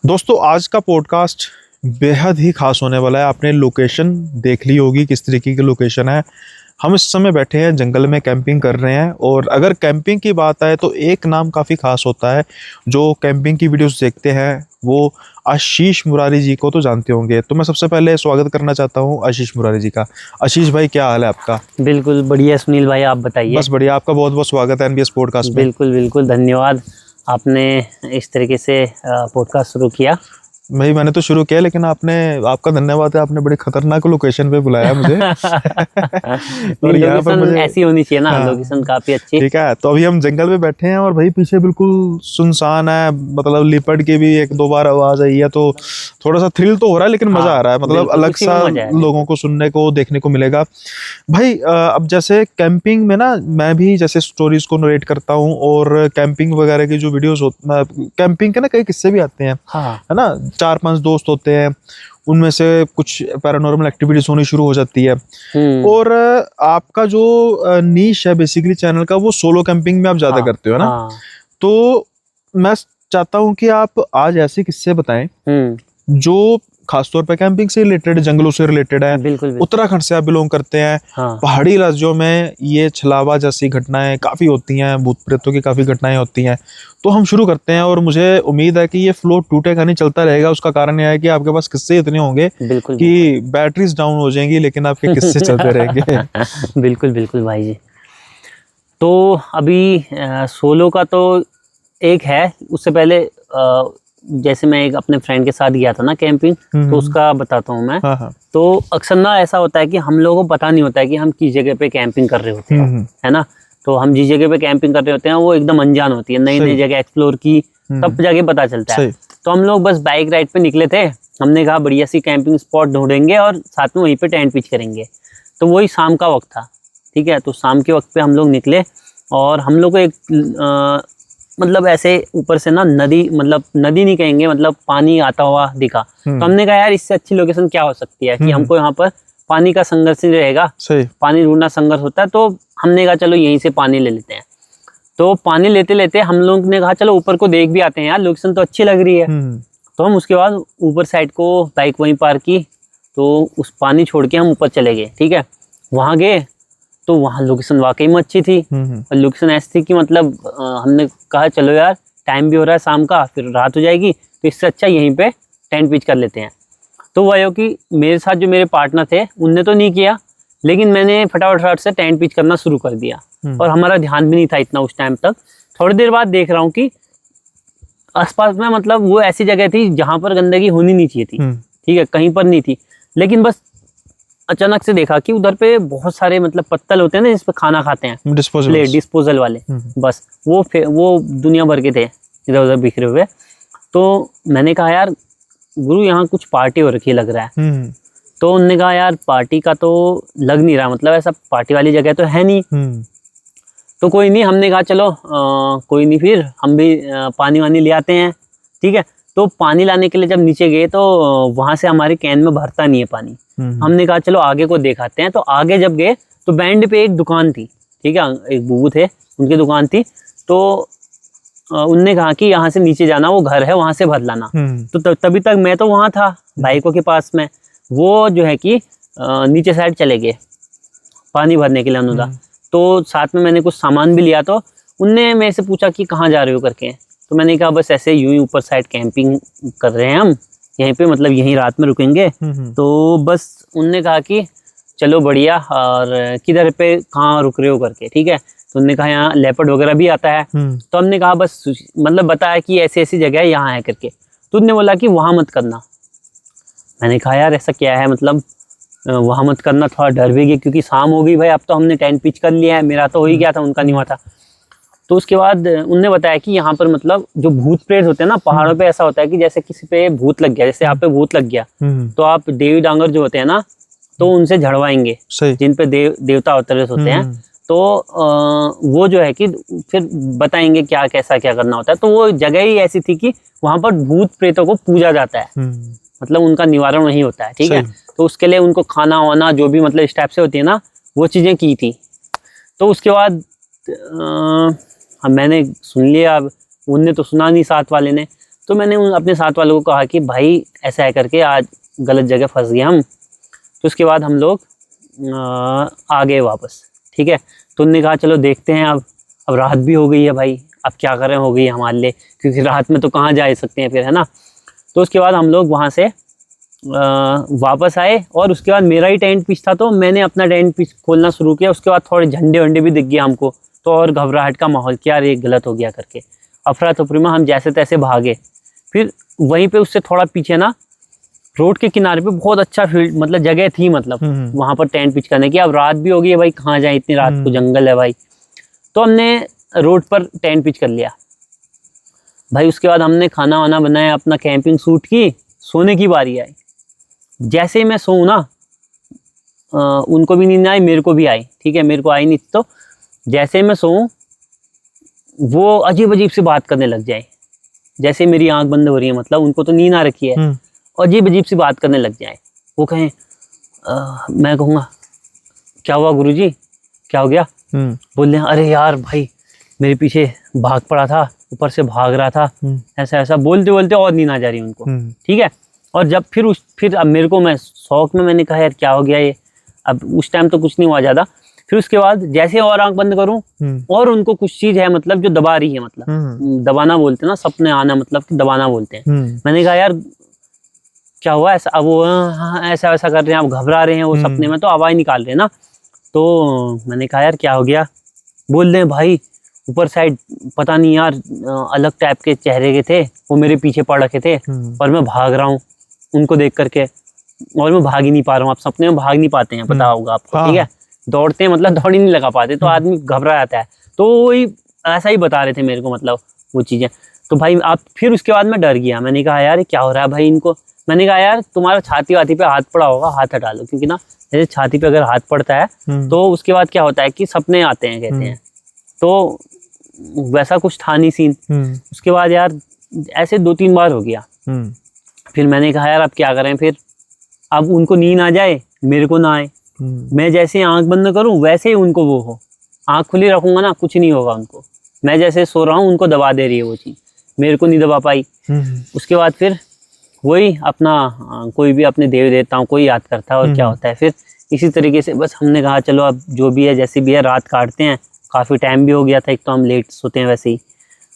दोस्तों आज का पॉडकास्ट बेहद ही खास होने वाला है। आपने लोकेशन देख ली होगी, किस तरीके की लोकेशन है। हम इस समय बैठे हैं जंगल में, कैंपिंग कर रहे हैं। और अगर कैंपिंग की बात आए तो एक नाम काफ़ी खास होता है। जो कैंपिंग की वीडियोस देखते हैं वो आशीष मुरारी जी को तो जानते होंगे। तो मैं सबसे पहले स्वागत करना चाहता हूँ आशीष मुरारी जी का। आशीष भाई, क्या हाल है आपका? बिल्कुल बढ़िया सुनील भाई, आप बताइए। बस बढ़िया। आपका बहुत बहुत स्वागत है एनबीएस पॉडकास्ट में। बिल्कुल बिल्कुल धन्यवाद, आपने इस तरीके से पॉडकास्ट शुरू किया। भाई मैंने तो शुरू किया, लेकिन आपका धन्यवाद है, आपने बड़ी खतरनाक लोकेशन पे बुलाया मुझे। नहीं, और यहाँ पर लोकेशन मुझे, ऐसी होनी चाहिए ना, हाँ, लोकेशन काफी अच्छी। ठीक है। तो अभी हम जंगल में बैठे हैं और भाई पीछे बिल्कुल सुनसान है। मतलब लिपट की भी एक दो बार आवाज आई है, तो थोड़ा सा थ्रिल तो हो रहा है, लेकिन मजा आ हाँ रहा है। मतलब बिल्कुल, अलग उसी में सा मजा है। लोगों बिल्कुल को सुनने को, देखने को मिलेगा। भाई अब जैसे कैंपिंग में ना, मैं भी जैसे स्टोरीज को नरेट करता हूँ, और कैंपिंग वगैरह की जो वीडियोस कैंपिंग के ना कई किस्से भी आते हैं, हाँ। है ना। 4-5 दोस्त होते हैं, उनमें से कुछ पैरानॉर्मल एक्टिविटीज होनी शुरू हो जाती है। हम्म। और आपका जो नीश है बेसिकली चैनल का, वो सोलो कैंपिंग में आप ज्यादा हाँ करते हो, है ना। हाँ। तो मैं चाहता हूँ कि आप आज ऐसे किस्से बताएं हम्म। जो खासतौर पे कैंपिंग से रिलेटेड, जंगलों से रिलेटेड है। बिल्कुल बिल्कुल। उत्तराखंड से आप बिलोंग करते हैं। हाँ। पहाड़ी राज्यों में ये छलावा जैसी घटनाएं काफ़ी होती हैं, भूत प्रेतों की काफ़ी घटनाएं होती हैं। तो हम शुरू करते हैं, और मुझे उम्मीद है कि ये फ्लो टूटेगा नहीं, चलता रहेगा। उसका कारण यह है कि आपके पास किस्से इतने होंगे बिल्कुल बिल्कुल। कि बैटरीज डाउन हो जाएंगी, लेकिन आपके किस्से चलते रहेंगे। बिल्कुल बिल्कुल भाई जी। तो अभी सोलो का तो एक है, उससे पहले जैसे मैं एक अपने फ्रेंड के साथ गया था ना कैंपिंग, तो उसका बताता हूँ मैं। हाँ हाँ। तो अक्सर ना ऐसा होता है कि हम लोगों को पता नहीं होता है कि हम किस जगह पे कैंपिंग कर रहे होते हैं, है ना। तो हम जिस जगह पे कैंपिंग कर रहे होते हैं वो एकदम अनजान होती है, नई नई सही। जगह एक्सप्लोर की, तब जाके पता चलता है। सही। तो हम लोग बस बाइक राइड पे निकले थे। हमने कहा बढ़िया सी कैंपिंग स्पॉट ढूंढेंगे और साथ में वहीं पे टेंट पिच करेंगे। तो वही शाम का वक्त था, ठीक है। तो शाम के वक्त पे हम लोग निकले, और हम लोग को एक मतलब ऐसे ऊपर से ना नदी, मतलब नदी नहीं कहेंगे, मतलब पानी आता हुआ दिखा। तो हमने कहा यार इससे अच्छी लोकेशन क्या हो सकती है कि हमको यहाँ पर पानी का संघर्ष नहीं रहेगा। सही। पानी ढूंढना संघर्ष होता है, तो हमने कहा चलो यहीं से पानी ले लेते हैं। तो पानी लेते लेते हम लोग ने कहा चलो ऊपर को देख भी आते हैं, यार लोकेशन तो अच्छी लग रही है। तो हम उसके बाद ऊपर साइड को बाइक वहीं पार्क की, तो उस पानी छोड़ के हम ऊपर चले गए, ठीक है। वहाँ गए तो वहाँ लोकेशन वाकई में अच्छी थी। और लोकेशन ऐसी थी कि मतलब हमने कहा चलो यार टाइम भी हो रहा है शाम का, फिर रात हो जाएगी, तो इससे अच्छा यहीं पे टेंट पिच कर लेते हैं। तो वह हो कि मेरे साथ जो मेरे पार्टनर थे उनने तो नहीं किया, लेकिन मैंने फटाफट से टेंट पिच करना शुरू कर दिया। और हमारा ध्यान भी नहीं था इतना उस टाइम तक। थोड़ी देर बाद देख रहा हूँ कि आसपास में, मतलब वो ऐसी जगह थी जहाँ पर गंदगी होनी नहीं चाहिए थी, ठीक है, कहीं पर नहीं थी। लेकिन बस अचानक से देखा कि उधर पे बहुत सारे मतलब पत्तल होते हैं ना, जिस पे खाना खाते हैं, प्लेट डिस्पोजल वाले, बस वो दुनिया भर के थे इधर उधर बिखरे हुए। तो मैंने कहा यार गुरु यहाँ कुछ पार्टी हो रखी लग रहा है। तो उन्होंने कहा यार पार्टी का तो लग नहीं रहा, मतलब ऐसा पार्टी वाली जगह तो है नहीं। तो कोई नहीं, हमने कहा चलो कोई नहीं, फिर हम भी पानी वानी ले आते हैं, ठीक है। तो पानी लाने के लिए जब नीचे गए तो वहां से हमारे कैन में भरता नहीं है पानी। हमने कहा चलो आगे को दिखाते हैं। तो आगे जब गए तो बैंड पे एक दुकान थी, ठीक है, एक बुबू थे, उनकी दुकान थी। तो उनने कहा कि यहाँ से नीचे जाना, वो घर है वहां से भर लाना। तो तभी तक मैं तो वहां था बाइकों के पास में, वो जो है कि नीचे साइड चले गए पानी भरने के लिए अनुदा। तो साथ में मैंने कुछ सामान भी लिया। तो उनने मेरे से पूछा कि कहाँ जा रहे हो करके। तो मैंने कहा बस ऐसे यूं ही ऊपर साइड कैंपिंग कर रहे हैं हम, यहीं पे मतलब यहीं रात में रुकेंगे। तो बस उनने कहा कि चलो बढ़िया, और किधर पे कहाँ रुक रहे हो करके, ठीक है। तो उनने कहा यहाँ लेपर्ड वगैरह भी आता है। तो हमने कहा बस मतलब बताया कि ऐसी ऐसी जगह है यहाँ है करके। तो उनने बोला कि वहाँ मत करना। मैंने कहा यार ऐसा क्या है, मतलब वहाँ मत करना, थोड़ा डर भी गया क्योंकि शाम हो गई भाई, अब तो हमने टेंट पिच कर लिया है, मेरा तो हो ही गया था, उनका नहीं हुआ था। तो उसके बाद उनने बताया कि यहाँ पर मतलब जो भूत प्रेत होते हैं ना पहाड़ों पे, ऐसा होता है कि जैसे किसी पे भूत लग गया, जैसे आप पे भूत लग गया, तो आप देवी डांगर जो होते हैं ना, तो उनसे झड़वाएंगे, जिन पे देवता अवतरित होते हैं। तो वो जो है कि फिर बताएंगे क्या कैसा क्या करना होता है। तो वो जगह ही ऐसी थी कि वहां पर भूत प्रेतों को पूजा जाता है, मतलब उनका निवारण वही होता है, ठीक है। तो उसके लिए उनको खाना वाना जो भी मतलब इस टाइप से होती है ना, वो चीजें की थी। तो उसके बाद मैंने सुन लिया, अब उनने तो सुना नहीं साथ वाले ने। तो मैंने अपने साथ वालों को कहा कि भाई ऐसा है करके आज गलत जगह फंस गए हम। तो उसके बाद हम लोग आ गए वापस, ठीक है। तो उन्होंने कहा चलो देखते हैं, अब रात भी हो गई है भाई, अब क्या करें, हो गई हमारे लिए, क्योंकि रात में तो कहाँ जा सकते हैं फिर, है ना। तो उसके बाद हम लोग वहाँ से वापस आए, और उसके बाद मेरा ही टेंट पिच था, तो मैंने अपना टेंट पिच खोलना शुरू किया। उसके बाद थोड़े झंडे वंडे भी दिख गए हमको, तो और घबराहट का माहौल, क्या ये गलत हो गया करके अफरा तफरी में हम जैसे तैसे भागे। फिर वहीं पे उससे थोड़ा पीछे ना रोड के किनारे पे बहुत अच्छा फील्ड मतलब जगह थी, मतलब वहाँ पर टेंट पिच करने की। अब रात भी हो गई है भाई, कहाँ जाए इतनी रात को, जंगल है भाई। तो हमने रोड पर टेंट पिच कर लिया भाई। उसके बाद हमने खाना वाना बनाया, अपना कैंपिंग सूट की, सोने की बारी आई। जैसे ही मैं सोऊं ना, उनको भी नींद आई, मेरे को भी आई, ठीक है, मेरे को आई नहीं। तो जैसे ही मैं सोऊं, वो अजीब अजीब सी बात करने लग जाए। जैसे मेरी आंख बंद हो रही है, मतलब उनको तो नींद आ रखी है, अजीब अजीब सी बात करने लग जाए। वो कहें मैं कहूँगा क्या हुआ गुरुजी, क्या हो गया? बोल रहे अरे यार भाई मेरे पीछे भाग पड़ा था, ऊपर से भाग रहा था, ऐसा ऐसा बोलते बोलते और नींद आ जा रही उनको, ठीक है। और जब फिर अब मेरे को, मैं शौक में मैंने कहा यार क्या हो गया ये। अब उस टाइम तो कुछ नहीं हुआ ज़्यादा। फिर उसके बाद जैसे और आंख बंद करूं, और उनको कुछ चीज़ है मतलब जो दबा रही है, मतलब दबाना बोलते हैं ना, सपने आना मतलब कि दबाना बोलते हैं। मैंने कहा यार क्या हुआ ऐसा? अब वो हाँ ऐसा वैसा कर रहे हैं, अब घबरा रहे हैं वो सपने में, तो आवाज़ निकाल रहे हैं ना। तो मैंने कहा यार क्या हो गया? बोल रहे हैं भाई ऊपर साइड पता नहीं यार अलग टाइप के चेहरे के थे, वो मेरे पीछे पड़ रखे थे, और मैं भाग रहा हूँ उनको देख करके, और मैं भाग ही नहीं पा रहा हूँ। आप सपने में भाग नहीं पाते हैं, पता होगा आपको, ठीक है। दौड़ते हैं मतलब दौड़ ही नहीं लगा पाते, तो आदमी घबरा जाता है। तो वही ऐसा ही बता रहे थे मेरे को, मतलब वो चीज़ें। तो भाई आप फिर उसके बाद मैं डर गया। मैंने कहा यार क्या हो रहा है भाई इनको? मैंने कहा यार तुम्हारा छाती वाती पे हाथ पड़ा होगा, हाथ हटा लो, क्योंकि ना जैसे छाती पे अगर हाथ पड़ता है तो उसके बाद क्या होता है कि सपने आते हैं, कहते हैं। तो वैसा कुछ था नहीं सीन। उसके बाद यार ऐसे 2-3 बार हो गया। फिर मैंने कहा यार अब क्या करें फिर, अब उनको नींद आ जाए मेरे को ना आए, मैं जैसे आंख बंद करूं वैसे ही उनको वो हो, आंख खुली रखूंगा ना कुछ नहीं होगा उनको। मैं जैसे सो रहा हूँ उनको दबा दे रही है वो चीज़, मेरे को नहीं दबा पाई। उसके बाद फिर वही अपना कोई भी अपने देवी देवताओं को ही याद करता है, और क्या होता है फिर इसी तरीके से बस हमने कहा चलो अब जो भी है जैसे भी है रात काटते हैं। काफ़ी टाइम भी हो गया था, एक तो हम लेट सोते हैं वैसे ही,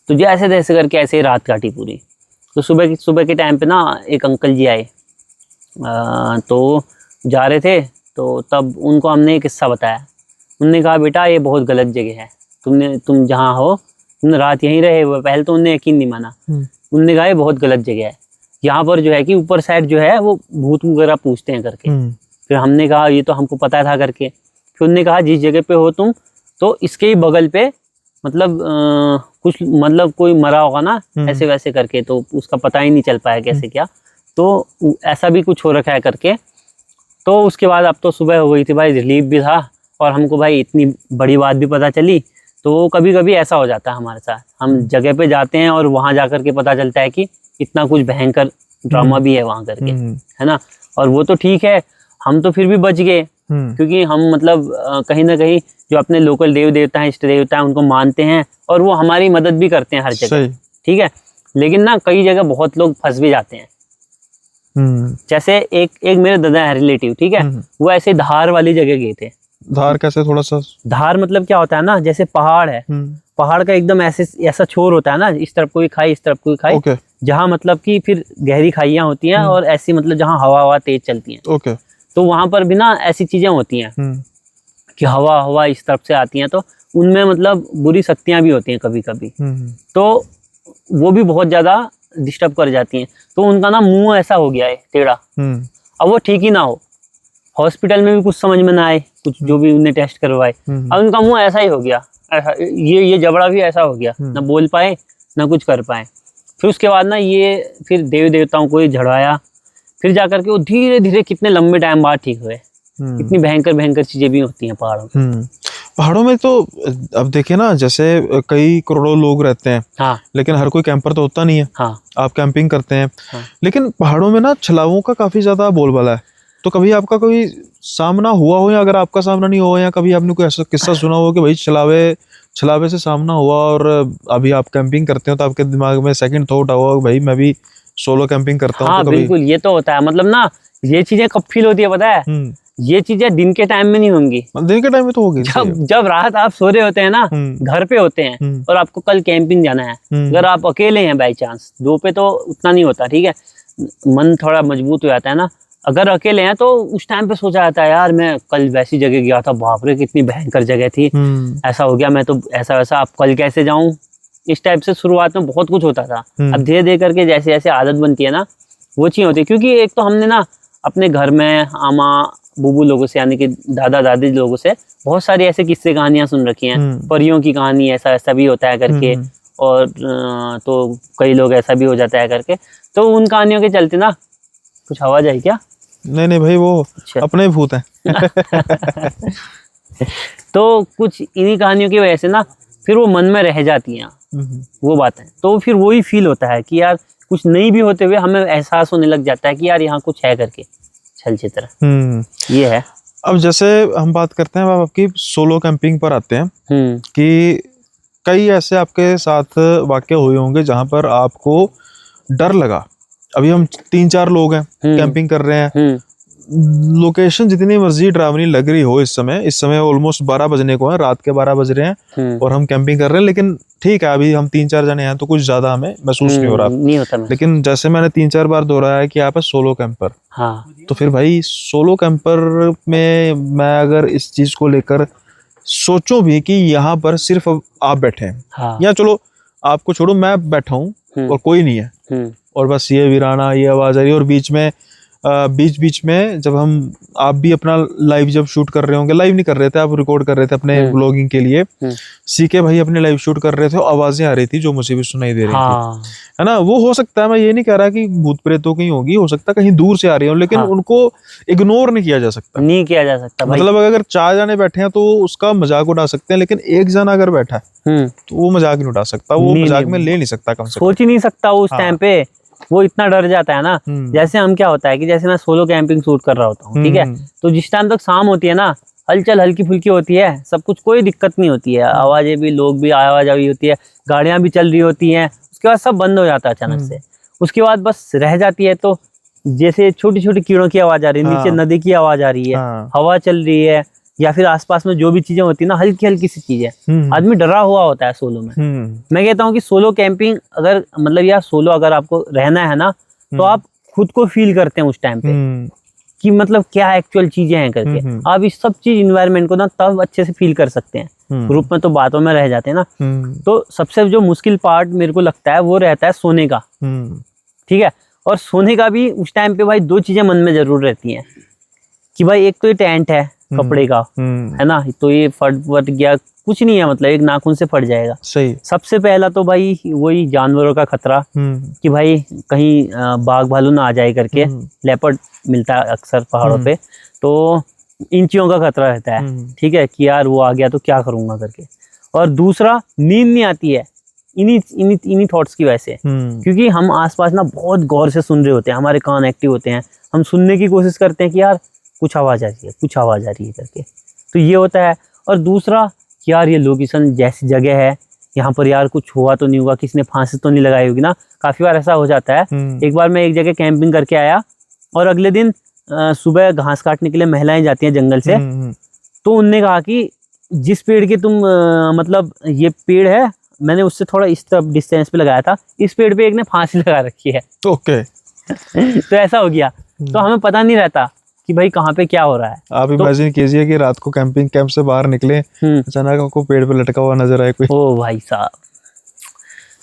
तो जैसे तैसे करके ऐसे ही रात काटी पूरी। तो सुबह के टाइम पे ना एक अंकल जी आए, तो जा रहे थे, तो तब उनको हमने एक किस्सा बताया। उनने कहा बेटा ये बहुत गलत जगह है, तुम जहाँ हो तुम रात यहीं रहे हुए। पहले तो उन्हें यकीन नहीं माना। उनने कहा ये बहुत गलत जगह है, यहाँ पर जो है कि ऊपर साइड जो है वो भूत वगैरह पूछते हैं करके। फिर हमने कहा ये तो हमको पता था करके। फिर उन्होंने कहा जिस जगह पे हो तुम, तो इसके ही बगल पे मतलब कुछ मतलब कोई मरा होगा ना ऐसे वैसे करके, तो उसका पता ही नहीं चल पाया कैसे क्या, तो ऐसा भी कुछ हो रखा है करके। तो उसके बाद अब तो सुबह हो गई थी भाई, रिलीफ भी था, और हमको भाई इतनी बड़ी बात भी पता चली। तो कभी कभी ऐसा हो जाता है हमारे साथ, हम जगह पे जाते हैं और वहाँ जा करके पता चलता है कि इतना कुछ भयंकर ड्रामा भी है वहाँ करके, है ना। और वो तो ठीक है, हम तो फिर भी बच गए, क्योंकि हम मतलब कहीं ना कहीं जो अपने लोकल देव देवता हैं, इष्ट देवता हैं, उनको मानते हैं, और वो हमारी मदद भी करते हैं हर जगह, ठीक है। लेकिन ना कई जगह बहुत लोग फंस भी जाते हैं। जैसे एक मेरे दादा है रिलेटिव, ठीक है, वो ऐसे धार वाली जगह गए थे। धार कैसे? थोड़ा सा धार मतलब क्या होता है ना, जैसे पहाड़ है, पहाड़ का एकदम ऐसा छोर होता है ना, इस तरफ कोई खाई इस तरफ कोई खाई, जहाँ मतलब कि फिर गहरी खाइयां होती हैं, और ऐसी मतलब जहाँ हवा तेज चलती है। तो वहां पर भी ना ऐसी चीजें होती हैं कि हवा इस तरफ से आती हैं, तो उनमें मतलब बुरी शक्तियां भी होती हैं कभी कभी, तो वो भी बहुत ज्यादा डिस्टर्ब कर जाती हैं। तो उनका ना मुंह ऐसा हो गया है टेढ़ा, अब वो ठीक ही ना हो, हॉस्पिटल में भी कुछ समझ में ना आए, कुछ जो भी उन्हें टेस्ट करवाए, अब उनका मुंह ऐसा ही हो गया, ऐसा ये जबड़ा भी ऐसा हो गया, ना बोल पाए ना कुछ कर पाए। फिर उसके बाद ना ये फिर देवी देवताओं को ही झड़वाया, फिर जाकर के वो धीरे धीरे कितने लंबे टाइम बाद ठीक हुए। इतनी भयंकर चीजें भी होती हैं पहाड़ों में। तो अब देखिए ना, जैसे कई करोड़ों लोग रहते हैं, हाँ, लेकिन हर कोई कैंपर तो होता नहीं है। हाँ, आप कैंपिंग करते हैं, हाँ, लेकिन पहाड़ों में ना छलावों का काफी ज्यादा बोलबाला है। तो कभी आपका कोई सामना हुआ हो, या अगर आपका सामना नहीं हुआ, या कभी आपने कोई ऐसा किस्सा सुना हो कि भाई छलावे छलावे से सामना हुआ और अभी आप कैंपिंग करते हो तो आपके दिमाग में सेकंड थॉट हुआ भाई मैं भी सोलो कैंपिंग करता हूँ हाँ तो कभी। बिल्कुल, ये तो होता है। मतलब ना ये चीजें कब फील होती है पता है? ये चीजें दिन के टाइम में नहीं होंगी, दिन के टाइम में तो होगी। जब रात आप सो रहे होते हैं ना, घर पे होते हैं और आपको कल कैंपिंग जाना है, अगर आप अकेले हैं बाई चांस, दो पे तो उतना नहीं होता, ठीक है, मन थोड़ा मजबूत हो जाता है ना। अगर अकेले हैं तो उस टाइम पे सोचा जाता है यार मैं कल वैसी जगह गया था, बाप रे कितनी भयंकर जगह थी, ऐसा हो गया, मैं तो ऐसा वैसा, अब कल कैसे जाऊं, इस टाइप से शुरुआत में बहुत कुछ होता था। अब धीरे धीरे करके जैसे जैसे आदत बनती है ना, वो चीज होती है। क्योंकि एक तो हमने ना अपने घर में आमा बुबू लोगों से, यानी कि दादा दादी लोगों से बहुत सारी ऐसे किस्से कहानियां सुन रखी हैं, परियों की कहानी, ऐसा ऐसा भी होता है करके, और तो कई लोग ऐसा भी हो जाता है करके, तो उन कहानियों के चलते ना, कुछ आवाज आई क्या? नहीं भाई वो अच्छा। अपने भूत हैं। तो कुछ इन्हीं कहानियों की वजह से ना फिर वो मन में रह जाती हैं वो बातें, तो फिर वही फील होता है कि यार कुछ नहीं भी होते हुए हमें एहसास होने लग जाता है कि यार यहाँ कुछ है करके, छल चित्र ये है। अब जैसे हम बात करते हैं अब आपकी सोलो कैंपिंग पर आते हैं कि कई ऐसे आपके साथ वाकये हुए होंगे जहां पर आपको डर लगा। अभी हम 3-4 लोग हैं, कैंपिंग कर रहे हैं, लोकेशन जितनी मर्जी डरावनी लग रही हो, इस समय ऑलमोस्ट 12 बजने को है, रात के 12 बज रहे हैं और हम कैंपिंग कर रहे हैं, लेकिन ठीक है अभी हम 3-4 जने हैं तो कुछ ज्यादा हमें महसूस नहीं हो रहा। नहीं होता मैं। लेकिन जैसे मैंने 3-4 बार दोहराया कि आप है सोलो कैंपर, हाँ। तो फिर भाई सोलो कैंपर में मैं अगर इस चीज को लेकर सोचूं भी कि यहाँ पर सिर्फ आप बैठे हैं, हाँ। या चलो आपको छोड़ो, मैं बैठा हूँ और कोई नहीं है, और बस ये वीराना, ये आवाज आ रही है, और बीच में जब आप भी अपना लाइव जब शूट कर रहे होंगे, लाइव नहीं कर रहे थे आप, रिकॉर्ड कर रहे थे अपने ब्लॉगिंग के लिए, सीके भाई अपने लाइव शूट कर रहे थे, आवाजें आ रही थी जो मुझे भी सुनाई दे रही थी, है ना। वो हो सकता है, मैं ये नहीं कह रहा कि भूत प्रेतों की होगी, हो सकता है कहीं दूर से आ रही हो, लेकिन उनको इग्नोर नहीं किया जा सकता, नहीं किया जा सकता भाई। मतलब अगर 4 जने बैठे हैं तो उसका मजाक उड़ा सकते हैं, लेकिन एक जना अगर बैठा है तो वो मजाक नहीं उड़ा सकता, वो मजाक में ले नहीं सकता, कम से कम सोच ही नहीं सकता उस टाइम पे, वो इतना डर जाता है ना। जैसे हम क्या होता है कि जैसे मैं सोलो कैंपिंग शूट कर रहा होता हूँ, ठीक है, तो जिस टाइम तक शाम होती है ना, हलचल हल्की फुल्की होती है, सब कुछ, कोई दिक्कत नहीं होती है, आवाजें भी, लोग भी, आवाजाही होती है, गाड़ियां भी चल रही होती हैं, उसके बाद सब बंद हो जाता है अचानक से। उसके बाद बस रह जाती है तो जैसे छोटी छोटी कीड़ों की आवाज आ रही है, नीचे नदी की आवाज आ रही है, हवा चल रही है, या फिर आसपास में जो भी चीजें होती है ना, हल्की हल्की सी चीजें, आदमी डरा हुआ होता है सोलो में। मैं कहता हूँ कि सोलो कैंपिंग अगर, मतलब यार सोलो अगर आपको रहना है ना, तो आप खुद को फील करते हैं उस टाइम पे कि मतलब क्या एक्चुअल चीजें हैं करके, आप इस सब चीज इन्वायरमेंट को ना तब अच्छे से फील कर सकते हैं। ग्रुप में तो बातों में रह जाते हैं ना। तो सबसे जो मुश्किल पार्ट मेरे को लगता है वो रहता है सोने का, ठीक है। और सोने का भी उस टाइम पे भाई 2 चीजें मन में जरूर रहती हैं कि भाई एक तो ये टेंट है कपड़े का, है ना, तो ये फट गया कुछ नहीं है, मतलब एक नाखून से फट जाएगा, सही। सबसे पहला तो भाई वही जानवरों का खतरा कि भाई कहीं बाघ भालू ना आ जाए करके, लेपर्ड मिलता है अक्सर पहाड़ों पे, तो इन चीजों का खतरा रहता है, ठीक है, कि यार वो आ गया तो क्या करूंगा करके। और दूसरा, नींद नहीं आती है इन्हीं थॉट्स की वजह से, क्योंकि हम आसपास ना बहुत गौर से सुन रहे होते हैं, हमारे कान एक्टिव होते हैं, हम सुनने की कोशिश करते हैं कि यार कुछ आवाज आ रही है, कुछ आवाज आ रही है करके, तो ये होता है। और दूसरा, यार ये लोकेशन जैसी जगह है, यहाँ पर यार कुछ हुआ तो नहीं हुआ, किसने फांसी तो नहीं लगाई होगी ना, काफी बार ऐसा हो जाता है। एक बार मैं एक जगह कैंपिंग करके आया और अगले दिन सुबह घास काटने के लिए महिलाएं जाती हैं जंगल से, तो उनने कहा कि जिस पेड़ के तुम मतलब ये पेड़ है, मैंने उससे थोड़ा इस तरफ डिस्टेंस पे लगाया था, इस पेड़ पे एक ने फांसी लगा रखी है। ओके। तो ऐसा हो गया, तो हमें पता नहीं रहता कि भाई कहाँ पे क्या हो रहा है। आप इमेजिन कीजिए कि रात को कैंपिंग कैंप से बाहर निकले, अचानक आपको पेड़ पे लटका हुआ नजर आए कोई। ओ भाई साहब,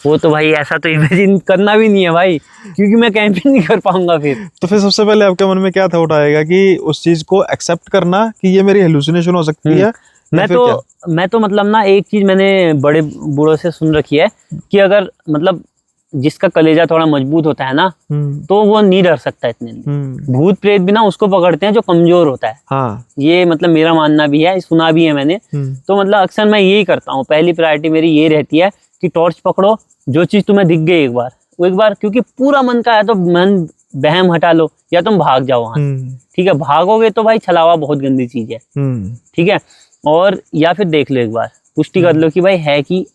वो तो भाई ऐसा तो इमेजिन करना भी नहीं है भाई, क्योंकि मैं कैंपिंग नहीं कर पाऊंगा फिर। तो फिर सबसे पहले आपके मन में क्या थॉट आएगा कि उस चीज को एक्सेप्ट करना कि ये मेरी हेलुसिनेशन हो सकती है? मैं तो मतलब ना एक चीज मैंने बड़े बूढ़ों से सुन रखी है कि अगर मतलब जिसका कलेजा थोड़ा मजबूत होता है ना, तो वो नहीं डर सकता इतने। भूत प्रेत भी ना उसको पकड़ते हैं जो कमजोर होता है। हाँ। ये मतलब मेरा मानना भी है, सुना भी है मैंने। तो मतलब अक्सर मैं यही करता हूँ, पहली प्रायोरिटी मेरी ये रहती है कि टॉर्च पकड़ो, जो चीज तुम्हें दिख गई एक बार, क्योंकि पूरा मन का है तो मन बहम हटा लो या तुम भाग जाओ वहां, ठीक है। भागोगे तो भाई छलावा बहुत गंदी चीज है, ठीक है। और या फिर देख लो एक बार, पुष्टि कर लो कि भाई है कि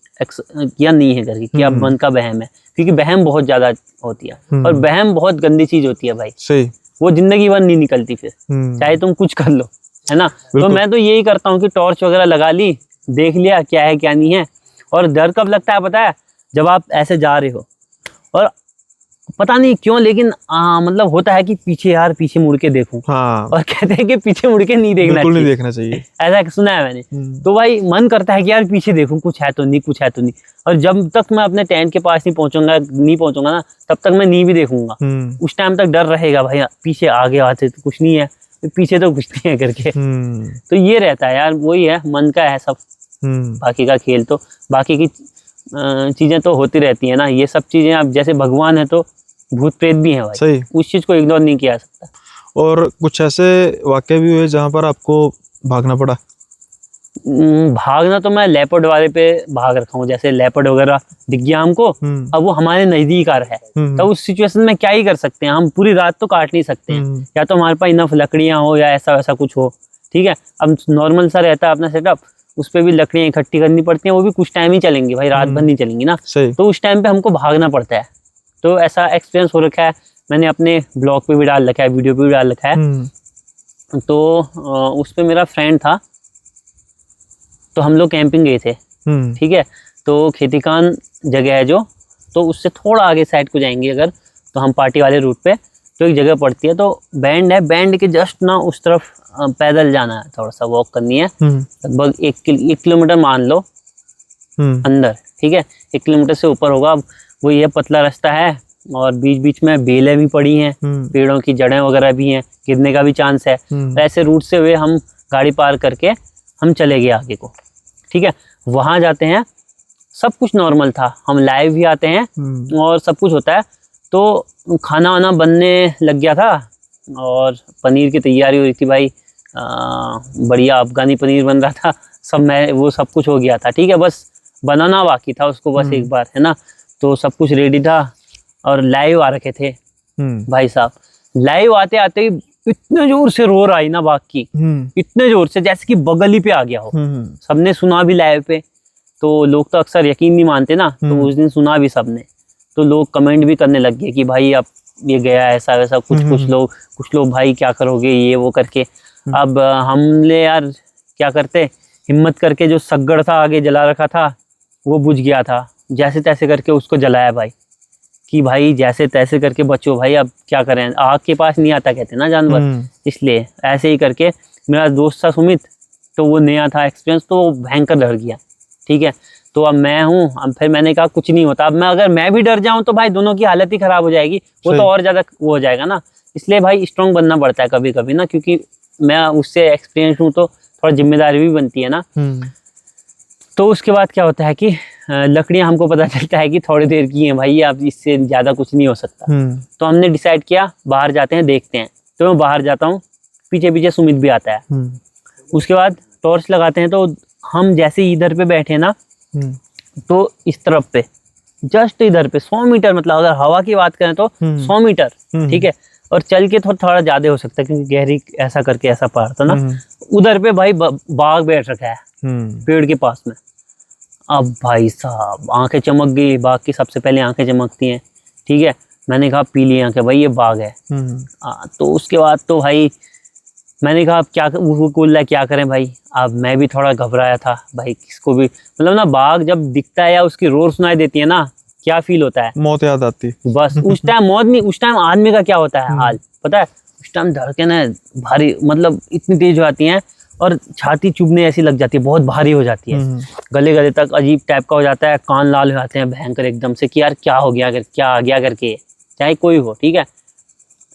या नहीं है करके, कि अब मन का वहम है, क्योंकि वहम बहुत ज्यादा होती है और वहम बहुत गंदी चीज होती है भाई। सही। वो जिंदगी भर नहीं निकलती फिर, चाहे तुम कुछ कर लो, है ना। तो मैं तो यही करता हूँ कि टॉर्च वगैरह लगा ली, देख लिया क्या है क्या नहीं है। और डर कब लगता है पता है, जब आप ऐसे जा रहे हो और पता नहीं क्यों, लेकिन मतलब होता है कि पीछे यार पीछे मुड़ के देखूं। हाँ। और कहते हैं कि पीछे मुड़ के नहीं देखना बिल्कुल नहीं चाहिए, देखना चाहिए, ऐसा सुना है मैंने। तो भाई मन करता है कि यार पीछे देखूं, कुछ है तो नहीं, कुछ है तो नहीं। और जब तक मैं अपने टेंट के पास नहीं पहुंचूंगा ना, तब तक मैं नहीं भी देखूंगा। उस टाइम तक डर रहेगा भाई, पीछे आगे आते तो कुछ नहीं है, पीछे तो कुछ नहीं है करके। तो ये रहता है यार, वही है, मन का है सब। बाकी का खेल तो, बाकी की चीजें तो होती रहती है ना, ये सब चीजें। अब जैसे भगवान है तो भूत प्रेत भी है भाई, सही। उस चीज को इग्नोर नहीं किया जा सकता। और कुछ ऐसे वाकये भी हुए जहाँ पर आपको भागना पड़ा? भागना तो मैं लेपर्ड वाले पे भाग रखा हूँ, जैसे लेपर्ड वगैरह दिख गया हमको, अब वो हमारे नजदीक आ रहा है, तो उस सिचुएशन में क्या ही कर सकते हैं हम, पूरी रात तो काट नहीं सकते हैं, या तो हमारे पास इनफ लकड़ियां हो या ऐसा वैसा कुछ हो, ठीक है। अब नॉर्मल सा रहता है अपना सेटअप, उस पर भी लकड़ियां इकट्ठी करनी पड़ती हैं, वो भी कुछ टाइम ही चलेंगी भाई, रात भर नहीं चलेंगी ना। तो उस टाइम पे हमको भागना पड़ता है। तो ऐसा एक्सपीरियंस हो रखा है, मैंने अपने ब्लॉग पे भी डाल रखा है, वीडियो पे भी डाल रखा है। तो उस पे मेरा फ्रेंड था, तो हम लोग कैंपिंग गए थे, ठीक है। तो खेतीकान जगह है जो, तो उससे थोड़ा आगे साइड को जाएंगे अगर, तो हम पार्टी वाले रूट पे, तो एक जगह पड़ती है, तो बैंड है, बैंड के जस्ट ना उस तरफ पैदल जाना है, थोड़ा सा वॉक करनी है, लगभग 1 किलोमीटर मान लो अंदर, ठीक है। 1 किलोमीटर से ऊपर होगा। अब वो ये पतला रास्ता है और बीच बीच में बेलें भी पड़ी हैं, पेड़ों की जड़ें वगैरह भी हैं, गिरने का भी चांस है। तो ऐसे रूट से हुए हम गाड़ी पार करके हम चले गए आगे को, ठीक है। वहां जाते हैं, सब कुछ नॉर्मल था, हम लाइव भी आते हैं और सब कुछ होता है। तो खाना वाना बनने लग गया था और पनीर की तैयारी हो रही थी भाई, बढ़िया अफगानी पनीर बन रहा था सब, मैं वो सब कुछ हो गया था, ठीक है। बस बनाना बाकी था उसको, बस एक बार, है ना। तो सब कुछ रेडी था और लाइव आ रखे थे भाई साहब। लाइव आते आते ही इतने जोर से रोर आई ना बाघ की, इतने जोर से जैसे कि बगल ही पे आ गया हो। सबने सुना भी लाइव पे, तो लोग तो अक्सर यकीन नहीं मानते ना, तो उस दिन सुना भी सबने। तो लोग कमेंट भी करने लग गए कि भाई अब ये गया ऐसा वैसा, कुछ लोग भाई क्या करोगे ये वो करके। अब हमने यार क्या करते, हिम्मत करके जो सग्गड़ था आगे जला रखा था वो बुझ गया था, जैसे तैसे करके उसको जलाया भाई, कि भाई जैसे तैसे करके बचो भाई, अब क्या करें, आग के पास नहीं आता कहते ना जानवर, इसलिए ऐसे ही करके। मेरा दोस्त था सुमित, तो वो नया था एक्सपीरियंस, तो वो भयंकर डर गया, ठीक है। तो अब मैं हूँ, अब फिर मैंने कहा कुछ नहीं होता, अब अगर मैं भी डर जाऊँ तो भाई दोनों की हालत ही खराब हो जाएगी, वो तो और ज्यादा वो हो जाएगा ना। इसलिए भाई स्ट्रॉन्ग बनना पड़ता है कभी कभी ना, क्योंकि मैं उससे एक्सपीरियंस हूँ, तो थोड़ा जिम्मेदारी भी बनती है ना। तो उसके बाद क्या होता है कि लकड़ियां हमको पता चलता है कि थोड़ी देर की हैं भाई, अब इससे ज्यादा कुछ नहीं हो सकता। तो हमने डिसाइड किया बाहर जाते हैं, देखते हैं। तो मैं बाहर जाता हूँ, पीछे पीछे सुमित भी आता है। उसके बाद टॉर्च लगाते हैं, तो हम जैसे इधर पे बैठे ना, तो इस तरफ पे जस्ट इधर पे 100 मीटर, मतलब अगर हवा की बात करें तो 100 मीटर, ठीक है। और चल के थोड़ा ज्यादा हो सकता है, क्योंकि गहरी ऐसा करके ऐसा पहाड़ था ना, उधर पे भाई बाघ बैठ रखा है पेड़ के पास में। अब भाई साहब आंखें चमक गई बाघ की, सबसे पहले आंखें चमकती हैं, ठीक है। मैंने कहा पीली आंखें भाई, ये बाघ है। तो उसके बाद तो भाई मैंने कहा अब क्या, वो बोल रहा क्या करें भाई। अब मैं भी थोड़ा घबराया था भाई, किसको भी मतलब ना, बाघ जब दिखता है या उसकी रोर सुनाई देती है ना, क्या फील होता है, मौत याद आती बस। उस टाइम मौत नहीं, उस टाइम आदमी का क्या होता है हाल पता है, उस टाइम धड़कनें भारी, मतलब इतनी तेज हो जाती हैं और छाती चुभने ऐसी लग जाती है, बहुत भारी हो जाती है, गले तक अजीब टाइप का हो जाता है, कान लाल हो जाते हैं भयंकर एकदम से, कि यार क्या हो गया, क्या आ गया करके, चाहे कोई हो, ठीक है।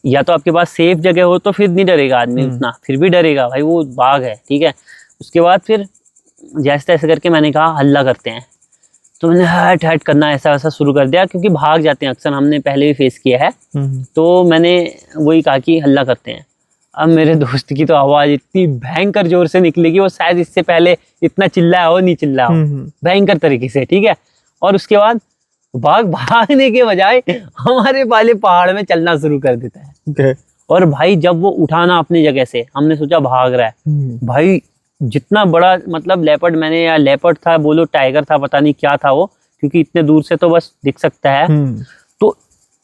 या तो आपके पास सेफ जगह हो तो फिर नहीं डरेगा आदमी उतना, फिर भी डरेगा भाई, वो बाघ है, ठीक है। उसके बाद फिर जैसे तैसे करके मैंने कहा हल्ला करते हैं, तो मैंने हट हट करना ऐसा वैसा शुरू कर दिया, क्योंकि भाग जाते हैं अक्सर, हमने पहले भी फेस किया है। तो मैंने वही कहा कि हल्ला करते हैं। अब मेरे दोस्त की तो आवाज इतनी भयंकर जोर से निकलेगी, वो शायद इससे पहले इतना चिल्लाया हो नहीं चिल्लाया हो, भयंकर तरीके से, ठीक है। और उसके बाद बाघ भागने के बजाय हमारे वाले पहाड़ में चलना शुरू कर देता है। और भाई जब वो उठाना अपनी जगह से, हमने सोचा भाग रहा है, भाई जितना बड़ा मतलब लेपर्ड मैंने, या लेपर्ड था बोलो टाइगर था, पता नहीं क्या था वो, क्योंकि इतने दूर से तो बस दिख सकता है। तो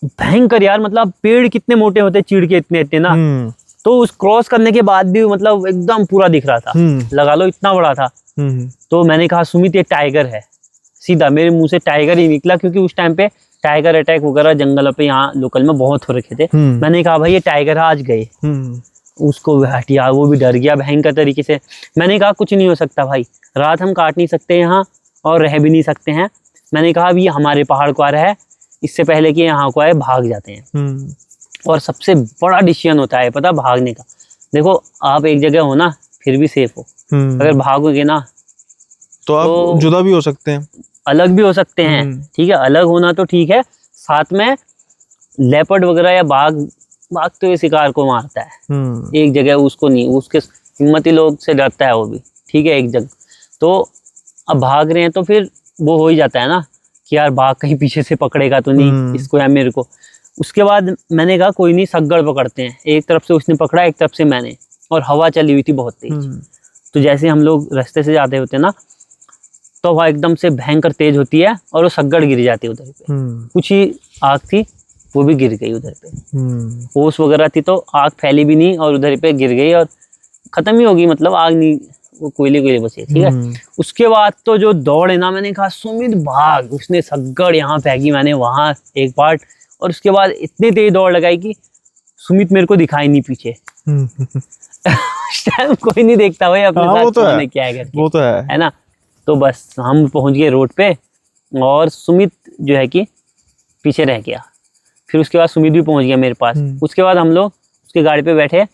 भयंकर यार, मतलब पेड़ कितने मोटे होते चीड़ के, इतने इतने ना, तो उस क्रॉस करने के बाद भी मतलब एकदम पूरा दिख रहा था, लगा लो इतना बड़ा था। तो मैंने कहा सुमित ये टाइगर है, सीधा मेरे मुंह से टाइगर ही निकला, क्योंकि उस टाइम पे टाइगर अटैक वगैरह जंगलों पे यहाँ लोकल में बहुत हो रखे थे। मैंने कहा भाई ये टाइगर आज गए, उसको हटिया, वो भी डर गया भयंकर तरीके से। मैंने कहा कुछ नहीं हो सकता भाई, रात हम काट नहीं सकते यहाँ और रह भी नहीं सकते हैं। मैंने कहा अभी हमारे पहाड़ को आ रहा है, इससे पहले कि यहाँ को आए भाग जाते हैं। और सबसे बड़ा डिसीजन होता है पता भागने का। देखो आप एक जगह हो ना फिर भी सेफ हो, अगर भागोगे ना तो आप जुदा भी हो सकते हैं, अलग भी हो सकते हैं। ठीक है, अलग होना तो ठीक है, साथ में लेपर्ड वगैरह या बाघ तो ये शिकार को मारता है एक जगह, उसको नहीं, उसके हिम्मती लोग से डरता है वो भी। ठीक है, एक जगह तो अब भाग रहे हैं तो फिर वो हो ही जाता है ना कि यार बाघ कहीं पीछे से पकड़ेगा तो नहीं इसको या मेरे को। उसके बाद मैंने कहा कोई नहीं, सगड़ पकड़ते हैं। एक तरफ से उसने पकड़ा, एक तरफ से मैंने, और हवा चली हुई थी बहुत तेज। तो जैसे हम लोग रास्ते से जाते होते ना तो हवा एकदम से भयंकर तेज होती है और वो सगड़ गिर जाती है उधर पे। कुछ ही आग थी वो भी गिर गई उधर पे। ओस वगैरह थी तो आग फैली भी नहीं और उधर पे गिर गई और खत्म ही होगी, मतलब आग नहीं, वो कोयले बचे। ठीक है, उसके बाद तो जो दौड़ है ना, मैंने कहा सुमित भाग, उसने सगड़ यहाँ फेंकी, मैंने वहां एक पार्ट, और उसके बाद इतनी तेज दौड़ लगाई कि सुमित मेरे को दिखाई नहीं पीछे। उस टाइम कोई नहीं देखता भाई अपने साथ तो मैंने क्या है, वो तो है ना। तो बस हम पहुंच गए रोड पे और सुमित जो है कि पीछे रह गया। फिर उसके बाद सुमित भी पहुंच गया मेरे पास। उसके बाद हम लोग उसके गाड़ी पे बैठे,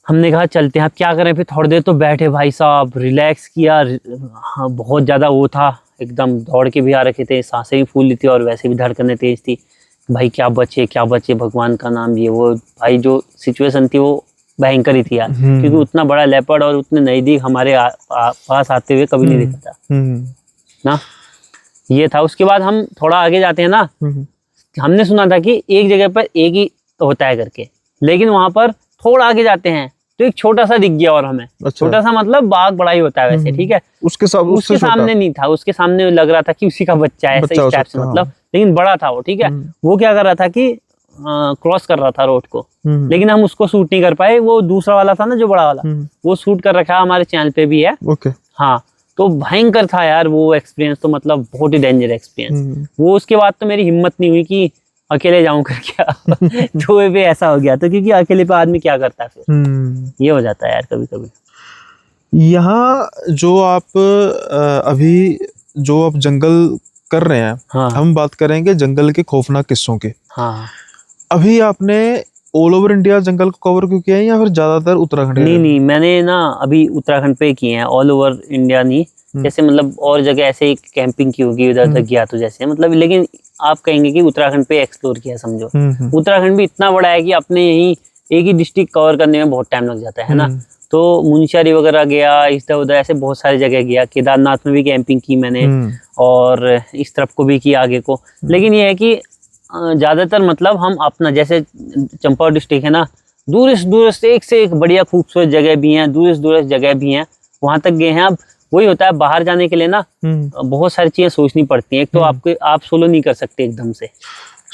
हमने कहा चलते हैं, अब क्या करें। फिर थोड़ी देर तो बैठे भाई साहब, रिलैक्स किया। हाँ, बहुत ज़्यादा वो था, एकदम दौड़ के भी आ रखे थे, सांसें भी फूल ली थी और वैसे भी धड़कनें तेज थी। भाई क्या बचे भगवान का नाम, ये वो भाई जो सिचुएशन थी वो भयंकर ही थी यार, क्योंकि उतना बड़ा लेपर्ड और उतने नज़दीक हमारे पास आते हुए कभी नहीं देखा था ना, ये था। उसके बाद हम थोड़ा आगे जाते हैं ना, हमने सुना था कि एक जगह पर एक ही होता है करके, लेकिन वहां पर थोड़ा आगे जाते हैं तो एक छोटा सा दिख गया और हमें। अच्छा। छोटा सा मतलब बाघ बड़ा ही होता है वैसे। ठीक है, उसके सामने नहीं था, उसके सामने लग रहा था कि उसी का बच्चा है, ऐसा इस टाइप से मतलब, लेकिन बड़ा था वो। ठीक है, वो क्या कर रहा था कि क्रॉस कर रहा था रोड को, लेकिन हम उसको शूट नहीं कर पाए। वो दूसरा वाला था ना जो बड़ा वाला, वो शूट कर रखा है, हमारे चैनल पे भी है। हाँ, तो भयंकर था यार वो एक्सपीरियंस, तो मतलब बहुत ही डेंजर एक्सपीरियंस वो। उसके बाद तो मेरी हिम्मत नहीं हुई कि अकेले जाऊं करके। तो भी ऐसा हो गया, तो क्योंकि अकेले पे आदमी क्या करता है फिर, ये हो जाता है यार कभी कभी। यहाँ जो आप अभी जो आप जंगल कर रहे हैं, हाँ। हम बात करेंगे जंगल के खौफनाक किस्सों के। हाँ, अभी आपने ऑल ओवर इंडिया जंगल को कवर क्यों किया है या फिर ज्यादातर उत्तराखंड? नहीं, मैंने ना अभी उत्तराखंड पे किए हैं, ऑल ओवर इंडिया नहीं। जैसे मतलब और जगह ऐसे ही कैंपिंग की होगी उधर तक गया तो जैसे मतलब, लेकिन आप कहेंगे कि उत्तराखंड पे एक्सप्लोर किया समझो। उत्तराखंड भी इतना बड़ा है कि अपने यही एक ही डिस्ट्रिक्ट कवर करने में बहुत टाइम लग जाता है ना। तो मुंशियारी वगैरह गया, इधर उधर ऐसे बहुत सारी जगह गया। केदारनाथ में भी कैंपिंग की मैंने और इस तरफ को भी किया आगे को। लेकिन ये है कि ज्यादातर मतलब हम अपना, जैसे चंपावत डिस्ट्रिक्ट है ना, दूरस्थ एक से एक बढ़िया खूबसूरत जगह भी हैं, दूरस्थ जगह भी हैं, वहां तक गए हैं। अब वही होता है बाहर जाने के लिए ना बहुत सारी चीजें सोचनी पड़ती हैं। एक तो आप सोलो नहीं कर सकते एकदम से।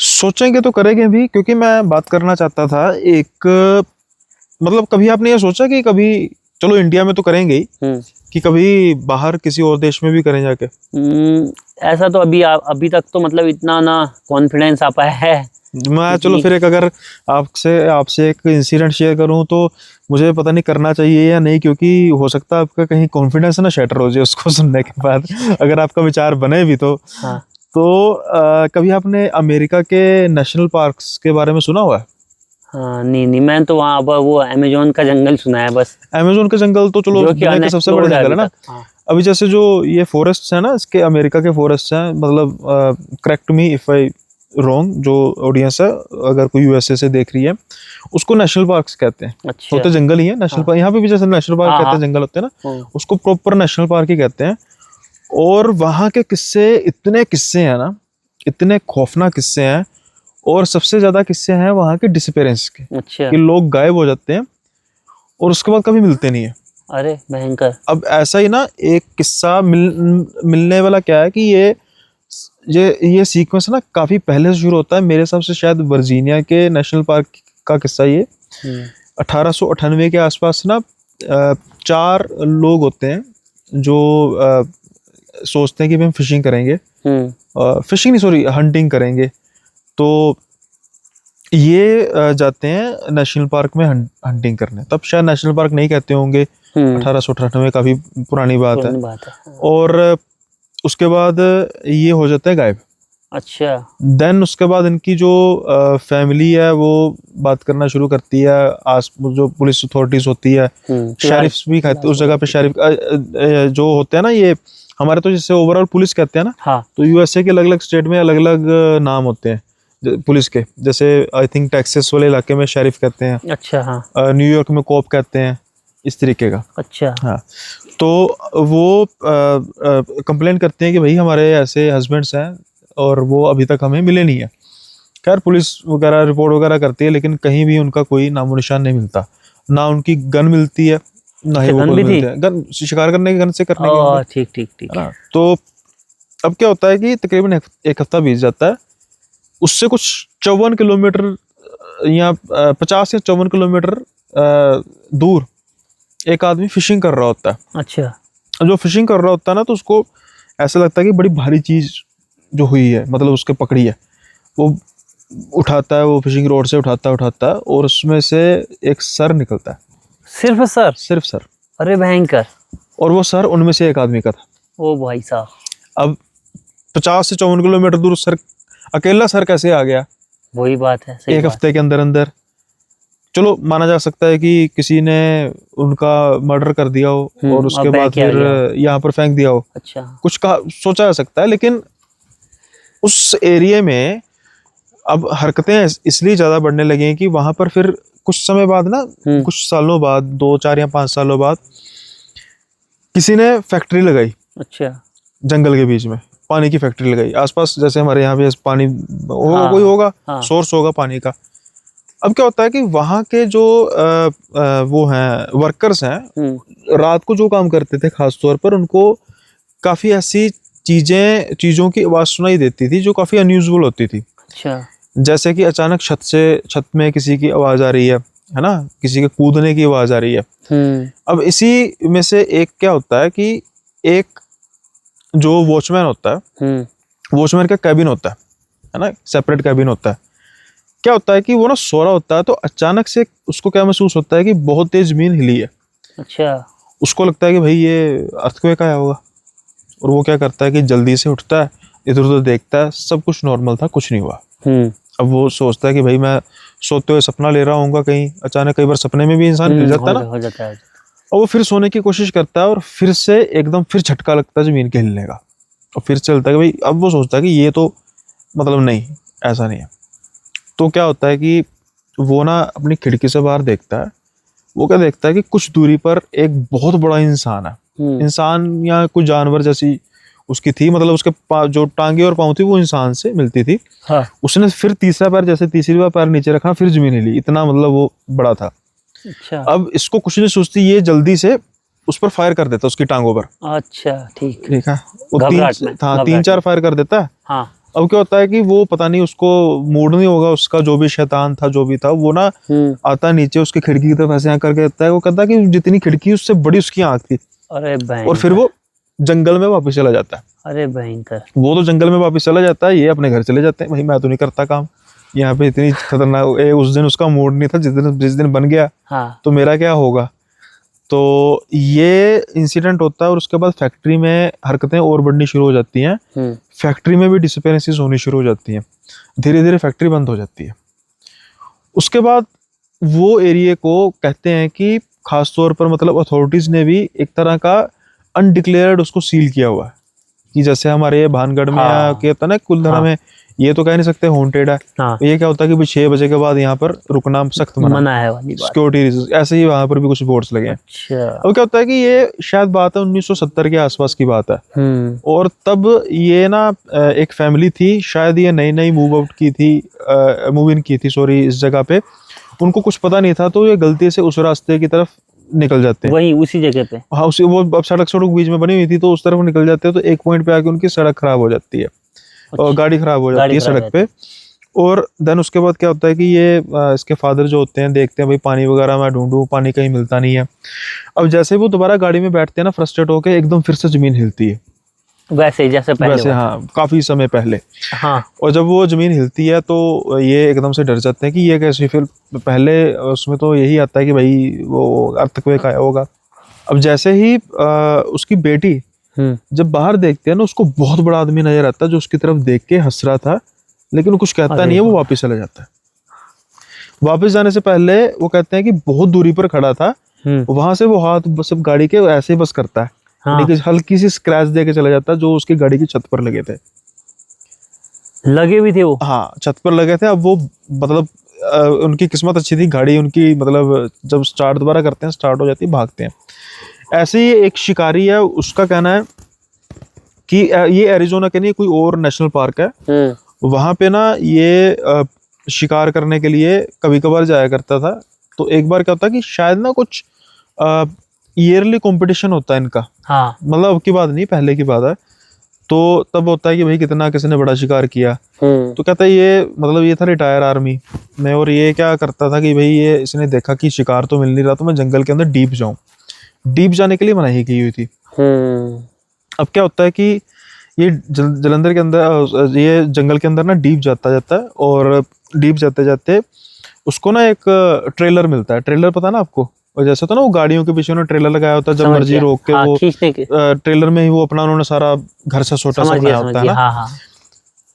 सोचेंगे तो करेंगे भी, क्योंकि मैं बात करना चाहता था एक, मतलब कभी आपने ये सोचा कि कभी चलो इंडिया में तो करेंगे ही, कि कभी बाहर किसी और देश में भी करें जाके? ऐसा तो अभी तक तो मतलब इतना ना कॉन्फिडेंस आ पाया है। मैं चलो फिर एक अगर आपसे एक इंसिडेंट शेयर करूं तो मुझे पता नहीं करना चाहिए या नहीं, क्योंकि हो सकता है आपका कहीं कॉन्फिडेंस ना शैटर हो जाए उसको सुनने के बाद, अगर आपका विचार बने भी तो। हाँ। तो कभी आपने अमेरिका के नेशनल पार्क्स के बारे में सुना हुआ है? हाँ, नहीं, मैं तो वहाँ वो अमेजोन का जंगल सुना है बस। अमेजोन का जंगल तो चलो दुनिया के सबसे बड़ा जंगल है ना। हाँ। अभी जैसे जो ये फॉरेस्ट है ना, इसके अमेरिका के फॉरेस्ट हैं, मतलब correct me if I wrong, जो ऑडियंस है अगर कोई यूएसए से देख रही है, उसको नेशनल पार्क्स कहते हैं। अच्छा। होते जंगल ही है नेशनल पार्क, यहाँ पे भी जैसे नेशनल पार्क कहते हैं, जंगल होते हैं ना, उसको प्रॉपर नेशनल पार्क ही कहते हैं। और वहाँ के इतने किस्से हैं ना, इतने खौफनाक किस्से हैं, और सबसे ज्यादा किस्से हैं वहाँ के डिसअपीयरेंस के। अच्छा। कि लोग गायब हो जाते हैं और उसके बाद कभी मिलते नहीं है। अरे भयंकर। अब ऐसा ही ना एक किस्सा मिलने वाला क्या है कि ये सीक्वेंस ना काफी पहले से शुरू होता है, मेरे हिसाब से शायद वर्जीनिया के नेशनल पार्क का किस्सा ये। 1898 के आसपास ना 4 लोग होते हैं जो सोचते हैं कि हम फिशिंग करेंगे, फिशिंग नहीं सॉरी हंटिंग करेंगे। तो ये जाते हैं नेशनल पार्क में हंटिंग करने। तब शायद नेशनल पार्क नहीं कहते होंगे, 1898 काफी पुरानी बात है। और उसके बाद ये हो जाता है गायब। अच्छा। देन उसके बाद इनकी जो फैमिली है वो बात करना शुरू करती है, जो पुलिस अथॉरिटीज होती है, शेरिफ्स भी कहते उस जगह पे, शेरिफ जो होते हैं ना, ये हमारे तो जैसे ओवरऑल पुलिस कहते हैं ना, हाँ। तो यूएसए के अलग अलग स्टेट में अलग अलग नाम होते हैं पुलिस के। जैसे आई थिंक टेक्सास वाले इलाके में शेरिफ कहते हैं। अच्छा। हाँ। न्यूयॉर्क में कॉप कहते हैं, इस तरीके का। अच्छा। हाँ, तो वो कंप्लेन करते हैं कि भाई हमारे ऐसे हस्बैंड्स हैं और वो अभी तक हमें मिले नहीं है। खैर पुलिस वगैरह रिपोर्ट वगैरह करती है, लेकिन कहीं भी उनका कोई नामो निशान नहीं मिलता। ना उनकी गन मिलती है, ना ही वो मिलते हैं। गन शिकार करने की, गन से करने की। ठीक ठीक ठीक। तो अब क्या होता है कि तकरीबन एक हफ्ता बीत जाता है। उससे कुछ 54 किलोमीटर या 50 या 54 किलोमीटर दूर एक आदमी फिशिंग कर रहा होता है। अच्छा। जो फिशिंग कर रहा होता है ना, तो उसको ऐसा लगता है कि बड़ी भारी चीज जो हुई है, मतलब उसके पकड़ी है। वो उठाता है, वो फिशिंग रोड से उठाता है और उसमें से एक सर निकलता है। सिर्फ सर? सिर्फ सर। अरे भयंकर। और वो सर उनमें से एक आदमी का था। ओ भाई साहब। अब 50 से 54 किलोमीटर दूर सर, अकेला सर कैसे आ गया? वही बात है। एक हफ्ते के अंदर अंदर। चलो माना जा सकता है कि किसी ने उनका मर्डर कर दिया हो और उसके बाद फिर यहाँ पर फेंक दिया हो। अच्छा। कुछ कहा सोचा जा सकता है, लेकिन उस एरिया में अब हरकतें इसलिए ज्यादा बढ़ने लगी हैं कि वहां पर फिर कुछ समय बाद ना, कुछ सालों बाद, 2, 4 या 5 सालों बाद किसी ने फैक्ट्री लगाई। अच्छा। जंगल के बीच में पानी की फैक्ट्री लगाई आसपास। जैसे हमारे यहाँ पे पानी होगा, हाँ, कोई होगा, हाँ। सोर्स होगा पानी का। अब क्या होता है कि वहां के जो वो हैं वर्कर्स हैं, रात को जो काम करते थे खास तौर पर, उनको काफी ऐसी चीजों की आवाज सुनाई देती थी जो काफी अनयूजुअल होती थी। अच्छा। जैसे कि अचानक छत में किसी की आवाज आ रही है ना, किसी के कूदने की आवाज आ रही है। अब इसी में से एक क्या होता है कि एक जो वॉचमैन होता है, वॉचमैन का कैबिन होता है ना, सेपरेट कैबिन होता है। क्या होता है कि वो ना सो रहा होता है, तो अचानक से उसको क्या महसूस होता है कि बहुत तेज जमीन हिली है। अच्छा। उसको लगता है कि भाई ये अर्थक्वेक आया होगा, और वो क्या करता है कि जल्दी से उठता है, इधर उधर देखता है, सब कुछ नॉर्मल था, कुछ नहीं हुआ। अब वो सोचता है कि भाई मैं सोते हुए सपना ले रहा हूँ कहीं, अचानक कई बार सपने में भी इंसान हिल जाता है ना, हो जाता है। और वो फिर सोने की कोशिश करता है और फिर से एकदम फिर झटका लगता है जमीन के हिलने का, और फिर चलता है कि भाई, अब वो सोचता है कि ये तो मतलब नहीं, ऐसा नहीं है। तो क्या होता है कि वो ना अपनी खिड़की से बाहर देखता है। वो क्या देखता है कि कुछ दूरी पर एक बहुत बड़ा इंसान है। इंसान या कोई जानवर जैसी उसकी थी, मतलब उसके जो टांगे और पाँव थी वो इंसान से मिलती थी। हाँ। उसने फिर तीसरा पैर, जैसे तीसरी बार पैर नीचे रखा, फिर जमीन हिली, इतना मतलब वो बड़ा था। अच्छा। अब इसको कुछ नहीं सोचती, ये जल्दी से उस पर फायर कर देता, उसकी टांगों पर। अच्छा, ठीक है। वो 3-4 फायर कर देता है। हाँ। अब क्या होता है कि वो पता नहीं, उसको मूड नहीं होगा उसका, जो भी शैतान था जो भी था, वो ना आता नीचे उसकी खिड़की की तरफ ऐसे आंख करके देता है। वो कहता है कि जितनी खिड़की उससे बड़ी उसकी आंख थी। अरे और फिर वो जंगल में वापस चला जाता है। अरे भयंकर। वो तो जंगल में वापस चला जाता है, ये अपने घर चले जाते हैं। भाई मैं तो नहीं करता काम यहाँ पे, इतनी खतरनाक। उस दिन उसका मूड नहीं था, जिस दिन बन गया। हाँ। तो मेरा क्या होगा। तो ये इंसिडेंट होता है, और उसके बाद फैक्ट्री में हरकतें और बढ़नी शुरू हो जाती हैं। फैक्ट्री में भी डिसअपीयरेंसेस होनी शुरू हो जाती हैं। धीरे धीरे फैक्ट्री बंद हो जाती है। उसके बाद वो एरिया को कहते हैं कि खास तौर पर मतलब अथॉरिटीज ने भी एक तरह का अनडिक्लेयर्ड उसको सील किया हुआ है, कि जैसे हमारे ये भानगढ़ में या कहता ना कुलधरा में, ये तो कह नहीं सकते हॉन्टेड है। हाँ। ये क्या होता है कि 6 बजे के बाद यहाँ पर रुकना सख्त मना है, सिक्योरिटी रीजन। ऐसे ही वहां पर भी कुछ बोर्ड्स लगे हैं। अच्छा। अब क्या होता है कि ये शायद बात है 1970 के आसपास की बात है, और तब ये ना एक फैमिली थी, शायद ये नई मूव इन की थी सॉरी, इस जगह पे। उनको कुछ पता नहीं था, तो ये गलती से उस रास्ते की तरफ निकल जाते हैं वही उसी जगह पे। हाँ उसी वो अब सड़क बीच में बनी हुई थी तो उस तरफ निकल जाते हैं, तो एक पॉइंट पे आके उनकी सड़क खराब हो जाती है और गाड़ी खराब हो जाती है सड़क पे। और देन उसके बाद क्या होता है कि ये इसके फादर जो होते हैं देखते हैं भाई पानी वगैरह मैं ढूंढूं, पानी कहीं मिलता नहीं है। अब जैसे वो दोबारा गाड़ी में बैठते हैं ना फ्रस्ट्रेट होकर, एकदम फिर से जमीन हिलती है वैसे जैसे पहले वैसे हाँ काफी समय पहले। हाँ। और जब वो जमीन हिलती है तो ये एकदम से डर जाते हैं कि ये कैसे, फिर पहले उसमें तो यही आता है कि भाई वो अर्थक्वेक आया होगा। अब जैसे ही उसकी बेटी जब बाहर देखते हैं ना, उसको बहुत बड़ा आदमी नजर आता है जो उसकी तरफ देख के हंस रहा था, लेकिन वो कुछ कहता नहीं है, वो वापस चला जाता है। वापस जाने से पहले वो कहते हैं कि बहुत दूरी पर खड़ा था, वहां से वो हाथ बस गाड़ी के ऐसे ही बस करता है, हाँ। हल्की सी स्क्रैच दे के चला जाता है जो उसकी गाड़ी की छत पर लगे थे। लगे भी थे वो? हाँ छत पर लगे थे। अब वो मतलब उनकी किस्मत अच्छी थी, गाड़ी उनकी मतलब जब स्टार्ट दोबारा करते हैं स्टार्ट हो जाती है, भागते हैं। ऐसे ही एक शिकारी है, उसका कहना है कि ये एरिजोना के नहीं कोई और नेशनल पार्क है, वहां पे ना ये शिकार करने के लिए कभी कभार जाया करता था। तो एक बार क्या होता है कि शायद ना कुछ ईयरली कंपटीशन होता है इनका, हाँ। मतलब अब की बात नहीं पहले की बात है। तो तब होता है कि भाई कितना किसने बड़ा शिकार किया। तो कहता है ये मतलब ये था रिटायर आर्मी में, और ये क्या करता था कि भाई ये इसने देखा कि शिकार तो मिल नहीं रहा, तो मैं जंगल के अंदर डीप जाऊं। डीप जाने के लिए मनाही की हुई थी। अब क्या होता है कि ये जलंधर के अंदर ये जंगल के अंदर ना डीप जाता है, और डीप जाते जाते उसको ना एक ट्रेलर मिलता है। ट्रेलर पता ना आपको, और जैसे तो ना वो गाड़ियों के पीछे उन्होंने ट्रेलर लगाया होता है, जब मर्जी रोक के हाँ, वो ट्रेलर में ही वो अपना उन्होंने सारा घर से छोटा सा बनाया होता है ना। हाँ, हाँ।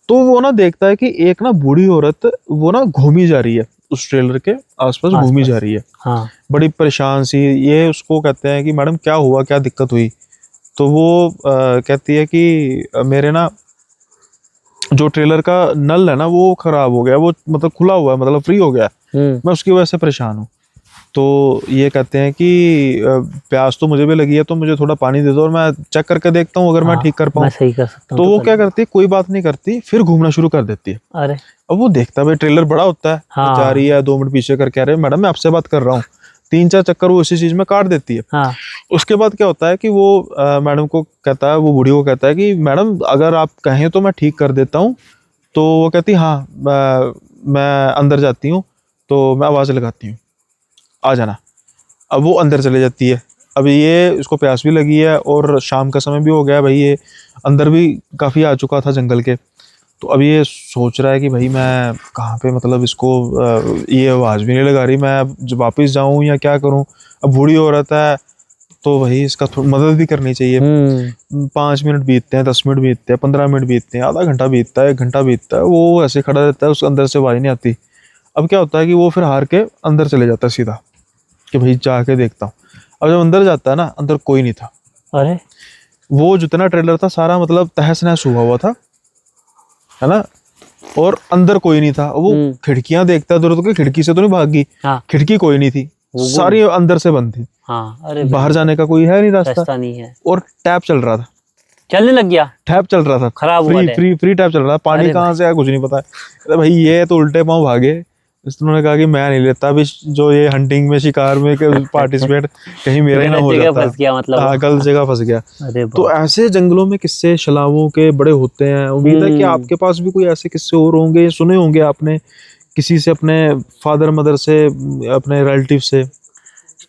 तो वो ना देखता है कि एक ना बूढ़ी औरत वो ना घूमी जा रही है उस ट्रेलर के आसपास घूमी जा रही है। हाँ। बड़ी परेशान सी। ये उसको कहते हैं कि मैडम क्या हुआ, क्या दिक्कत हुई? तो वो कहती है कि मेरे ना जो ट्रेलर का नल है ना वो खराब हो गया, वो मतलब खुला हुआ है, मतलब फ्री हो गया, मैं उसकी वजह से परेशान हूँ। तो ये कहते हैं कि प्यास तो मुझे भी लगी है, तो मुझे थोड़ा पानी दे दो और मैं चेक करके देखता हूँ अगर मैं ठीक कर पाऊँ। मैं सही कर सकता हूँ। तो वो क्या करती है, कोई बात नहीं करती, फिर घूमना शुरू कर देती है। अरे अब वो देखता है भाई ट्रेलर बड़ा होता है, हाँ। जा रही है 2 मिनट पीछे करके, अरे मैडम मैं आपसे बात कर रहा हूँ। 3-4 चक्कर वो उसी चीज में काट देती है। हाँ। उसके बाद क्या होता है कि वो मैडम को कहता है, वो बूढ़ी को कहता है कि मैडम अगर आप कहें तो मैं ठीक कर देता हूँ। तो वो कहती हाँ मैं अंदर जाती हूँ, तो मैं आवाज़ लगाती हूँ, आ जाना। अब वो अंदर चले जाती है। अब ये उसको प्यास भी लगी है और शाम का समय भी हो गया, भाई ये अंदर भी काफ़ी आ चुका था जंगल के। तो अब ये सोच रहा है कि भाई मैं कहाँ पे, मतलब इसको ये आवाज़ भी नहीं लगा रही, मैं जब वापस जाऊँ या क्या करूँ? अब बूढ़ी औरत है तो भाई इसका थोड़ी मदद भी करनी चाहिए। 5 मिनट बीतते हैं, 10 मिनट बीतते हैं, 15 मिनट बीतते हैं, आधा घंटा बीतता है, 1 घंटा बीतता है, वो ऐसे खड़ा रहता है, उसके अंदर से आवाज़ नहीं आती। अब क्या होता है कि वो फिर हार के अंदर चले जाता है सीधा, कि भाई जाके देखता हूँ। अब जब अंदर जाता है ना, अंदर कोई नहीं था। अरे वो जितना ट्रेलर था सारा मतलब तहस नहस हुआ था, है ना, और अंदर कोई नहीं था। वो खिड़कियां देखता है, दूर खिड़की से तो नहीं भाग गई, खिड़की कोई नहीं थी, सारी अंदर से बंद थी। हाँ। अरे बाहर जाने का कोई है नहीं रास्ता नहीं है। और टैप चल रहा था, चलने लग गया, टैप चल रहा था, खराब हुआ फ्री फ्री फ्री टैप चल रहा था। पानी कहाँ से आया कुछ नहीं पता। अरे भाई ये तो उल्टे पांव भागे। उन्होंने कहा कि मैं नहीं लेता अभी जो ये हंटिंग में, शिकार में पार्टिसिपेट, कहीं मेरा ही ना हो जाता। फंस गया मतलब। हाँ गलत जगह फंस गया। तो ऐसे जंगलों में किस्से शलावों के बड़े होते हैं। उम्मीद है कि आपके पास भी कोई ऐसे किस्से और होंगे, सुने होंगे आपने किसी से, अपने फादर मदर से, अपने रिलेटिव से।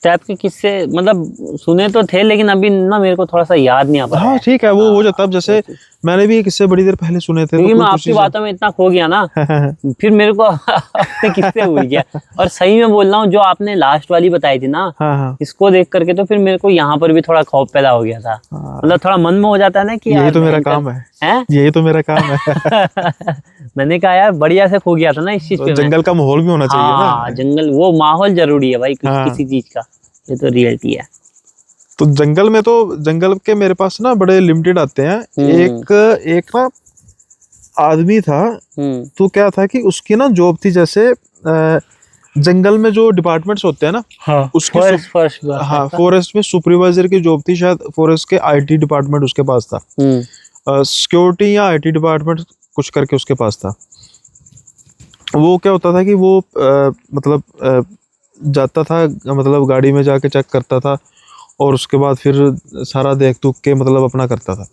टाइप के किस्से मतलब सुने तो थे, लेकिन अभी ना मेरे को थोड़ा सा याद नहीं आ पा रहा। हाँ ठीक है, वो हो जाता है। जैसे मैंने भी किस्से बड़ी देर पहले सुने थे, क्योंकि मैं आपकी बातों में इतना खो गया ना फिर मेरे को अपने किस्से भूल गया। और सही में बोल रहा हूँ, जो आपने लास्ट वाली बताई थी ना, इसको देख करके तो फिर मेरे को यहाँ पर भी थोड़ा खौफ पैदा हो गया था। मतलब थोड़ा मन में हो जाता है ना कि यही तो मेरा काम है, यही तो मेरा काम है। मैंने कहा यार बढ़िया से खो गया था ना इस चीज पे। जंगल का माहौल भी होना चाहिए ना। जंगल, वो माहौल जरूरी है भाई किसी चीज का, ये तो रियलिटी है। तो जंगल में, तो जंगल के मेरे पास ना बड़े लिमिटेड आते हैं। एक ना आदमी था, तो क्या था कि उसकी ना जॉब थी, जैसे जंगल में जो डिपार्टमेंट्स होते हैं ना, उसकी फॉरेस्ट में सुपरवाइजर की जॉब थी शायद। फॉरेस्ट के आईटी डिपार्टमेंट उसके पास था, सिक्योरिटी या आईटी डिपार्टमेंट कुछ करके उसके पास था। वो क्या होता था कि वो मतलब जाता था, मतलब गाड़ी में जाके चेक करता था और उसके बाद फिर सारा देख दुख के मतलब अपना करता था।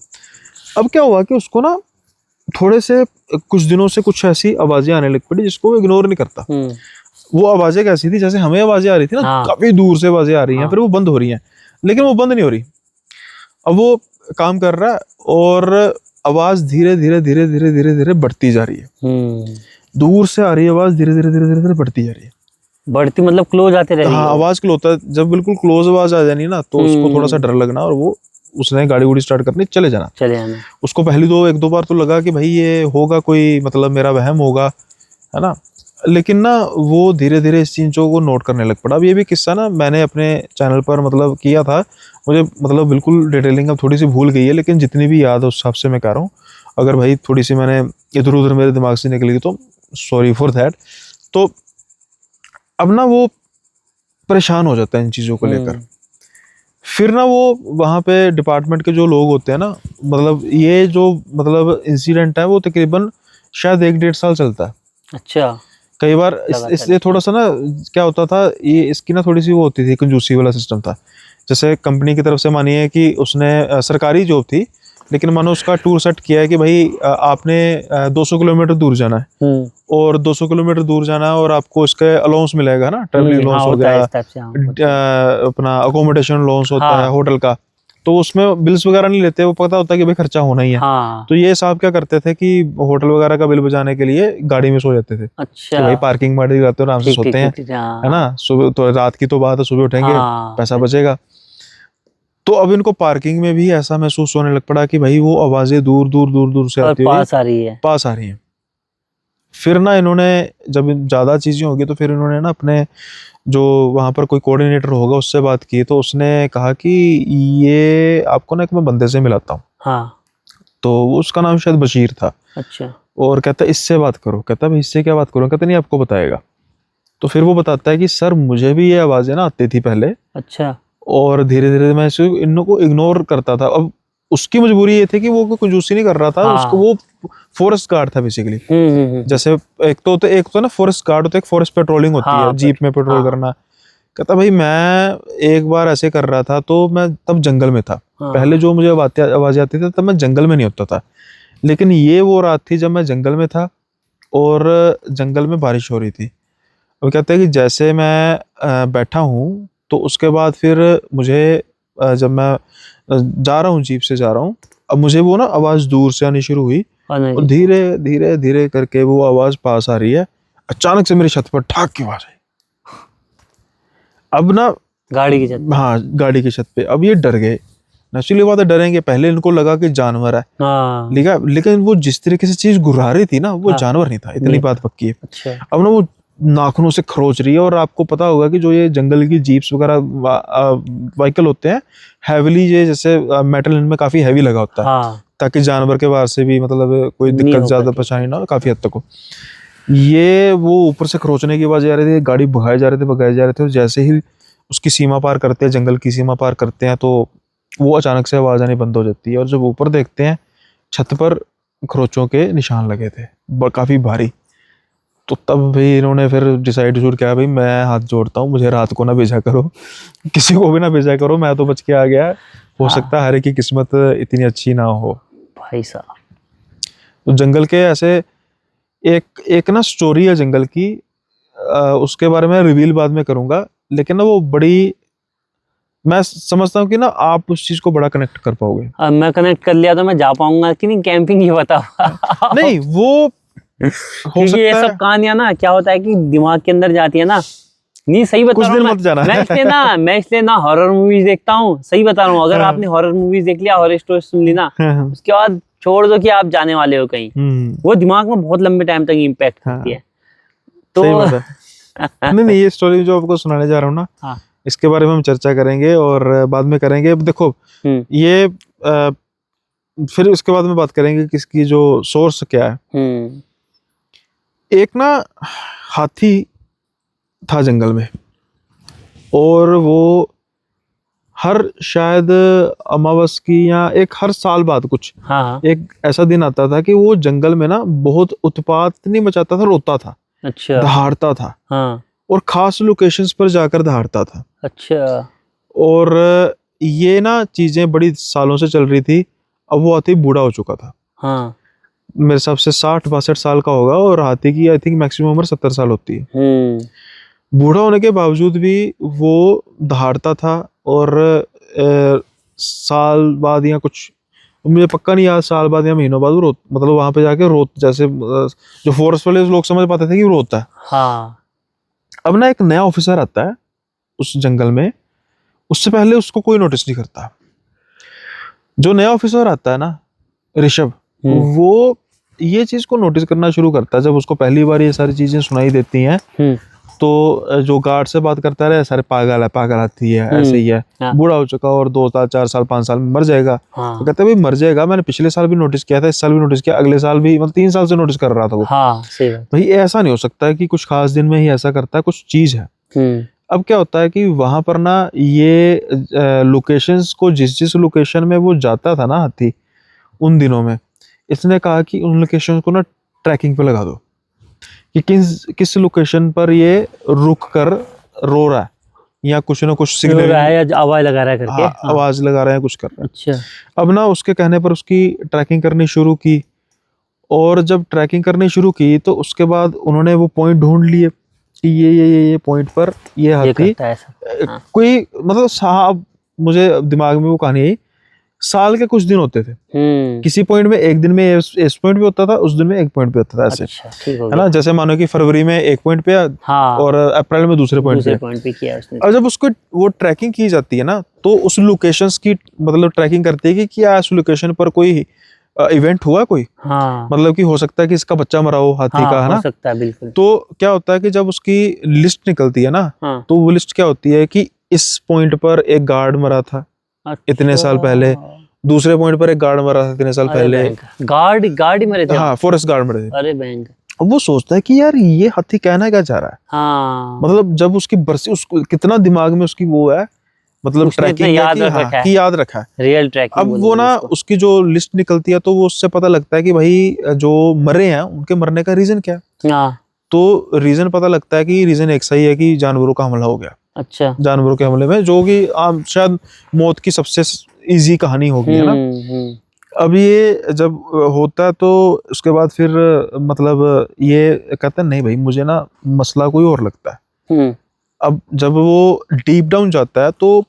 अब क्या हुआ कि उसको ना थोड़े से कुछ दिनों से कुछ ऐसी आवाजें आने लग पड़ी जिसको वो इग्नोर नहीं करता। वो आवाजें कैसी थी, जैसे हमें आवाजें आ रही थी ना, हाँ। काफी दूर से आवाजें आ रही हैं, फिर वो बंद हो रही हैं, लेकिन वो बंद नहीं हो रही। अब वो काम कर रहा है और आवाज धीरे धीरे धीरे धीरे धीरे धीरे बढ़ती जा रही है। दूर से आ रही है आवाज, धीरे धीरे धीरे धीरे धीरे बढ़ती जा रही है। बढ़ती मतलब क्लोज आते रह रही हाँ, है। आवाज क्लोज होता है, जब बिल्कुल क्लोज आवाज आ जानी ना तो उसको थोड़ा सा डर लगना और वो उसने गाड़ी उड़ी स्टार्ट करनी, चले जाना। उसको पहली एक दो बार तो लगा कि भाई ये होगा कोई, मतलब मेरा वहम होगा, है ना, लेकिन ना वो धीरे धीरे इस चीज़ों को नोट करने लग पड़ा। अब ये भी किस्सा ना मैंने अपने चैनल पर मतलब किया था, मुझे मतलब बिल्कुल डिटेलिंग अब थोड़ी सी भूल गई है, लेकिन जितनी भी याद है उस हिसाब से मैं कह रहा हूँ। अगर भाई थोड़ी सी मैंने इधर उधर मेरे दिमाग से निकल गई तो सॉरी फॉर दैट। तो अब ना वो परेशान हो जाता है इन चीज़ों को लेकर। फिर ना वो वहाँ पे डिपार्टमेंट के जो लोग होते हैं ना, मतलब ये जो मतलब इंसिडेंट है वो तकरीबन शायद 1-1.5 साल चलता है। अच्छा। कई बार इसलिए थोड़ा सा ना क्या होता था, ये इसकी ना थोड़ी सी वो होती थी, कंजूसी वाला सिस्टम था। जैसे कंपनी की तरफ से मानिए कि उसने सरकारी जॉब थी, लेकिन मानो उसका टूर सेट किया है कि भाई आपने 200 किलोमीटर दूर जाना है और 200 किलोमीटर दूर जाना है और आपको इसका अलाउंस मिलेगा ना, ट्रैवलिंग अलाउंस हो गया, अपना अकोमोडेशन अलाउंस होता है होटल का, तो उसमें बिल्स वगैरह नहीं लेते, वो पता होता है कि भाई खर्चा होना ही है। तो ये साहब क्या करते थे कि होटल वगैरह का बिल बचाने के लिए गाड़ी में सो जाते थे। अच्छा। कि भाई पार्किंग में जाते हो, आराम से सोते हैं, है ना, सुबह तो रात की तो बात है, सुबह उठेंगे पैसा बचेगा। तो अब इनको पार्किंग में भी ऐसा महसूस होने लग पड़ा कि भाई वो आवाजें दूर दूर दूर दूर से आती हुई पास आ रही हैं। फिर ना इन्होंने जब ज्यादा चीजें होगी तो फिर इन्होंने ना अपने जो वहां पर कोई कोऑर्डिनेटर होगा उससे बात की, तो उसने कहा कि ये आपको ना एक मैं बंदे से मिलाता हूँ। हाँ। तो उसका नाम शायद बशीर था। अच्छा। और कहता इससे बात करो। कहता भाई इससे क्या बात करूं? कहता नहीं आपको बताएगा। तो फिर वो बताता है कि सर मुझे भी ये आवाजें ना आती थी पहले। अच्छा। और धीरे धीरे मैं इनको इग्नोर करता था। अब उसकी मजबूरी ये थी कि वो कोई कंजूसी नहीं कर रहा था। हाँ। उसको वो फॉरेस्ट गार्ड था बेसिकली। जैसे एक तो ना फॉरेस्ट गार्ड होता है, एक फॉरेस्ट पेट्रोलिंग होती है, जीप में पेट्रोल करना। कहता भाई मैं एक बार ऐसे कर रहा था तो मैं तब जंगल में था। पहले जो मुझे आवाजें आती थी तब मैं जंगल में नहीं होता था, लेकिन ये वो रात थी जब मैं जंगल में था और जंगल में बारिश हो रही थी। वो कहते हैं कि जैसे मैं बैठा हूँ तो उसके बाद फिर मुझे जब मैं जा रहा हूँ, जीप से जा रहा हूँ, अब मुझे वो ना आवाज दूर से आनी शुरू हुई और धीरे धीरे धीरे करके वो आवाज पास आ रही है। अचानक से मेरी छत पर ठाक की आवाज आई। अब ना गाड़ी की छत, हाँ गाड़ी की छत पे। अब ये डर गए, नेचुरली बात है, डरेंगे। पहले इनको लगा कि जानवर है, लेकिन वो जिस तरीके से चीज घुरा रही थी ना वो जानवर नहीं था, इतनी बात पक्की है। अच्छा। अब ना वो नाखूनों से खरोच रही है। और आपको पता होगा कि जो ये जंगल की जीप्स वगैरह व्हीकल होते हैं हैवीली, ये जैसे मेटल इनमें काफी हैवी लगा होता है। हाँ। ताकि जानवर के बाहर से भी मतलब कोई दिक्कत ज्यादा परेशानी ना हो, काफी हद तक हो। ये वो ऊपर से खरोचने की आवाज आ रही थी, गाड़ी भगाए जा रहे थे और जैसे ही उसकी सीमा पार करते हैं, जंगल की सीमा पार करते हैं, तो वो अचानक से आवाज आनी बंद हो जाती है। और जब ऊपर देखते हैं छत पर खरोचों के निशान लगे थे, काफी भारी। तो तब भी इन्होंने फिर डिसाइड किया, भाई मैं हाथ जोड़ता हूँ, मुझे रात को ना भेजा करो, किसी को भी ना भेजा करो, मैं तो बच के आ गया। हो सकता है हर एक की किस्मत इतनी अच्छी ना हो भाई साहब। तो जंगल के ऐसे एक ना स्टोरी है जंगल की, उसके बारे में रिवील बाद में करूंगा, लेकिन ना वो बड़ी, मैं समझता हूँ कि ना आप उस चीज को बड़ा कनेक्ट कर पाओगे। अब मैं कनेक्ट कर लिया तो मैं जा पाऊंगा कि नहीं कैंपिंग, ये बताओ। नहीं वो क्योंकि ये सब कहानियां ना क्या होता है कि दिमाग के अंदर जाती है ना। नहीं सही बता रहा हूँ मैं इसलिए ना हॉरर मूवीज देखता हूँ। सही बता रहा हूँ, अगर आपने हॉरर मूवीज देख लिया, हॉरर स्टोरी सुन ली ना, उसके बाद छोड़ दो कि आप जाने वाले हो कहीं, वो दिमाग में बहुत लंबे टाइम तक इम्पैक्ट करती है। तो नहीं ये स्टोरी जो आपको सुनाने जा रहा हूँ ना, इसके बारे में हम चर्चा करेंगे और बाद में करेंगे। अब देखो ये फिर उसके बाद में बात करेंगे कि इसकी जो सोर्स क्या है। एक ना हाथी था जंगल में और वो हर शायद अमावस की या हर साल बाद कुछ एक ऐसा दिन आता था कि वो जंगल में ना बहुत उत्पात नहीं मचाता था, रोता था। अच्छा। दहाड़ता था। और खास लोकेशंस पर जाकर दहाड़ता था। अच्छा। और ये ना चीजें बड़ी सालों से चल रही थी। अब वो हाथी बूढ़ा हो चुका था, हाँ। मेरे हिसाब से 60-62 साल का होगा, और हाथी की आई थिंक मैक्सिमम उम्र 70 साल होती है। बूढ़ा होने के बावजूद भी वो दहाड़ता था, और साल बाद या कुछ, मुझे पक्का नहीं याद, साल बाद या महीनों बाद वो मतलब वहां पे जाके जैसे जो फॉरेस्ट वाले लोग समझ पाते थे कि वो रोता है। हाँ। अब ना एक नया ऑफिसर आता है उस जंगल में, उससे पहले उसको कोई नोटिस नहीं करता। जो नया ऑफिसर आता है ना, ऋषभ, वो ये चीज को नोटिस करना शुरू करता है। जब उसको पहली बार ये सारी चीजें सुनाई देती हैं, तो जो गार्ड से बात करता है, सारे पागल है, पागल हाथी है, ऐसे ही है, बूढ़ा हो चुका और 2 साल 4 साल 5 साल में मर जाएगा। तो कहते हैं भाई मर जाएगा, मैंने पिछले साल भी नोटिस किया था, इस साल भी नोटिस किया, अगले साल भी, मतलब 3 साल से नोटिस कर रहा था वो। सही बात। भाई ऐसा नहीं हो सकता है कि कुछ खास दिन में ही ऐसा करता है, कुछ चीज है। अब क्या होता है कि वहां पर ना ये लोकेशंस को, जिस लोकेशन में वो जाता था ना हाथी उन दिनों में, इसने कहा कि उन लोकेशन को ना ट्रैकिंग पे लगा दो कि किस लोकेशन पर ये रुक कर रो रहा है या कुछ ना कुछ सिग्नल या आवाज लगा रहा है करके। हाँ, आवाज लगा रहा है, कुछ कर रहा है। अच्छा। अब ना उसके कहने पर उसकी ट्रैकिंग करनी शुरू की, और जब ट्रैकिंग करनी शुरू की तो उसके बाद उन्होंने वो पॉइंट ढूंढ लिए कि ये पॉइंट पर ये हाथी कोई, मतलब साहब मुझे दिमाग में वो कहानी आई, साल के कुछ दिन होते थे, किसी पॉइंट में एक दिन में इस पॉइंट पे होता था, उस दिन में एक पॉइंट पे होता था, ऐसे। अच्छा, ठीक हो है ना, जैसे मानो कि फरवरी में एक पॉइंट पे और अप्रैल में दूसरे पॉइंट पे किया उसने। अब जब उसको वो ट्रैकिंग की जाती है ना, तो उस लोकेशंस की मतलब ट्रैकिंग करती है कि क्या इस लोकेशन पर कोई इवेंट हुआ कोई, मतलब कि हो सकता है कि इसका बच्चा मरा हो हाथी का, है ना, हो सकता है बिल्कुल। तो क्या होता है कि जब उसकी लिस्ट निकलती है ना, तो वो लिस्ट क्या होती है कि इस पॉइंट पर एक गार्ड मरा था इतने साल पहले, दूसरे पॉइंट पर एक गार्ड मरा था इतने साल पहले, गार्ड ही मरे थे। हाँ, फॉरेस्ट गार्ड मरे थे। अरे बैंक। अब वो सोचता है कि यार ये हाथी कहना क्या चाह रहा है। मतलब जब उसकी बरसी, उसको कितना दिमाग में उसकी वो है, मतलब ट्रैकिंग याद रखा है रियल ट्रैकिंग। अब वो ना उसकी जो लिस्ट निकलती है, तो वो उससे पता लगता है कि भाई जो मरे हैं उनके मरने का रीजन क्या है। तो रीजन पता लगता है कि रीजन एक सही है कि जानवरों का हमला हो गया। अच्छा। जानवरों के हमले में, जो कि शायद मौत की सबसे इजी कहानी होगी, है ना। अब ये जब होता है तो उसके बाद फिर मतलब ये कहते हैं नहीं भाई मुझे ना मसला कोई और लगता है। अब जब वो डीप डाउन जाता है तो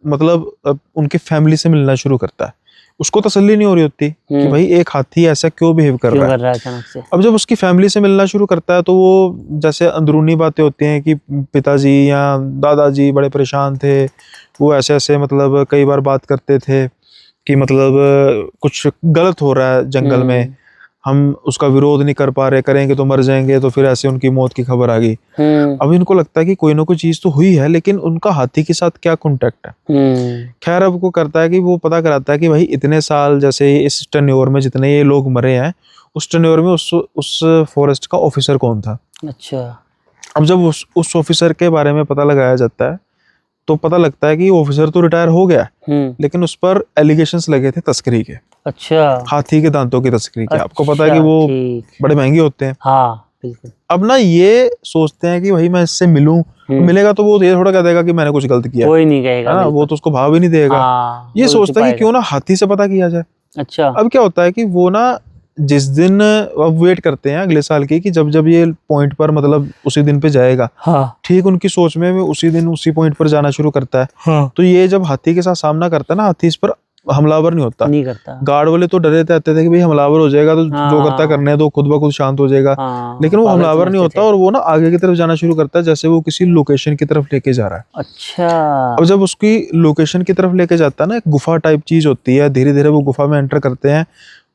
मतलब उनके फैमिली से मिलना शुरू करता है, उसको तसल्ली नहीं हो रही होती कि भाई एक हाथी ऐसा क्यों बिहेव कर रहा है अचानक से। अब जब उसकी फैमिली से मिलना शुरू करता है तो वो जैसे अंदरूनी बातें होती हैं कि पिताजी या दादाजी बड़े परेशान थे, वो ऐसे ऐसे मतलब कई बार बात करते थे कि मतलब कुछ गलत हो रहा है जंगल में, हम उसका विरोध नहीं कर पा रहे, करेंगे तो मर जाएंगे, तो फिर ऐसे उनकी मौत की खबर आ गई। अब इनको लगता है कि कोई ना कोई चीज तो हुई है, लेकिन उनका हाथी के साथ क्या कॉन्टेक्ट है। खैर अब को करता है कि वो पता कराता है कि भाई इतने साल जैसे इस टेन्योर में जितने ये लोग मरे हैं, उस टेन्योर में उस फॉरेस्ट का ऑफिसर कौन था। अच्छा। अब जब उस ऑफिसर के बारे में पता लगाया जाता है तो पता लगता है कि ऑफिसर तो रिटायर हो गया, लेकिन उस पर एलिगेशंस लगे थे तस्करी के। अच्छा। हाथी के दांतों की तस्करी के। आपको पता है कि वो बड़े महंगे होते हैं। हाँ बिल्कुल। अब ना ये सोचते हैं कि भाई मैं इससे मिलूं, मिलेगा तो वो ये थोड़ा कह देगा कि मैंने कुछ गलत किया, कोई नहीं कहेगा ना, वो तो उसको भाव ही नहीं देगा। ये सोचता है कि क्यों ना हाथी से पता किया जाए। अच्छा। अब क्या होता है कि वो ना जिस दिन अब वेट करते हैं अगले साल की कि जब ये पॉइंट पर मतलब उसी दिन पे जाएगा। हाँ। ठीक उनकी सोच में उसी दिन उसी पॉइंट पर जाना शुरू करता है। हाँ। तो ये जब हाथी के साथ सामना करता है ना, हाथी इस पर हमलावर नहीं होता, नहीं करता। गार्ड वाले तो डरे रहते थे कि भाई हमलावर हो जाएगा तो जो करता करने दो, खुद ब खुद शांत हो जाएगा। लेकिन वो हमलावर नहीं होता और वो ना आगे की तरफ जाना शुरू करता है, जैसे वो किसी लोकेशन की तरफ लेके जा रहा है। अच्छा। अब जब उसकी लोकेशन की तरफ लेके जाता है ना, एक गुफा टाइप चीज होती है, धीरे धीरे वो गुफा में एंटर करते हैं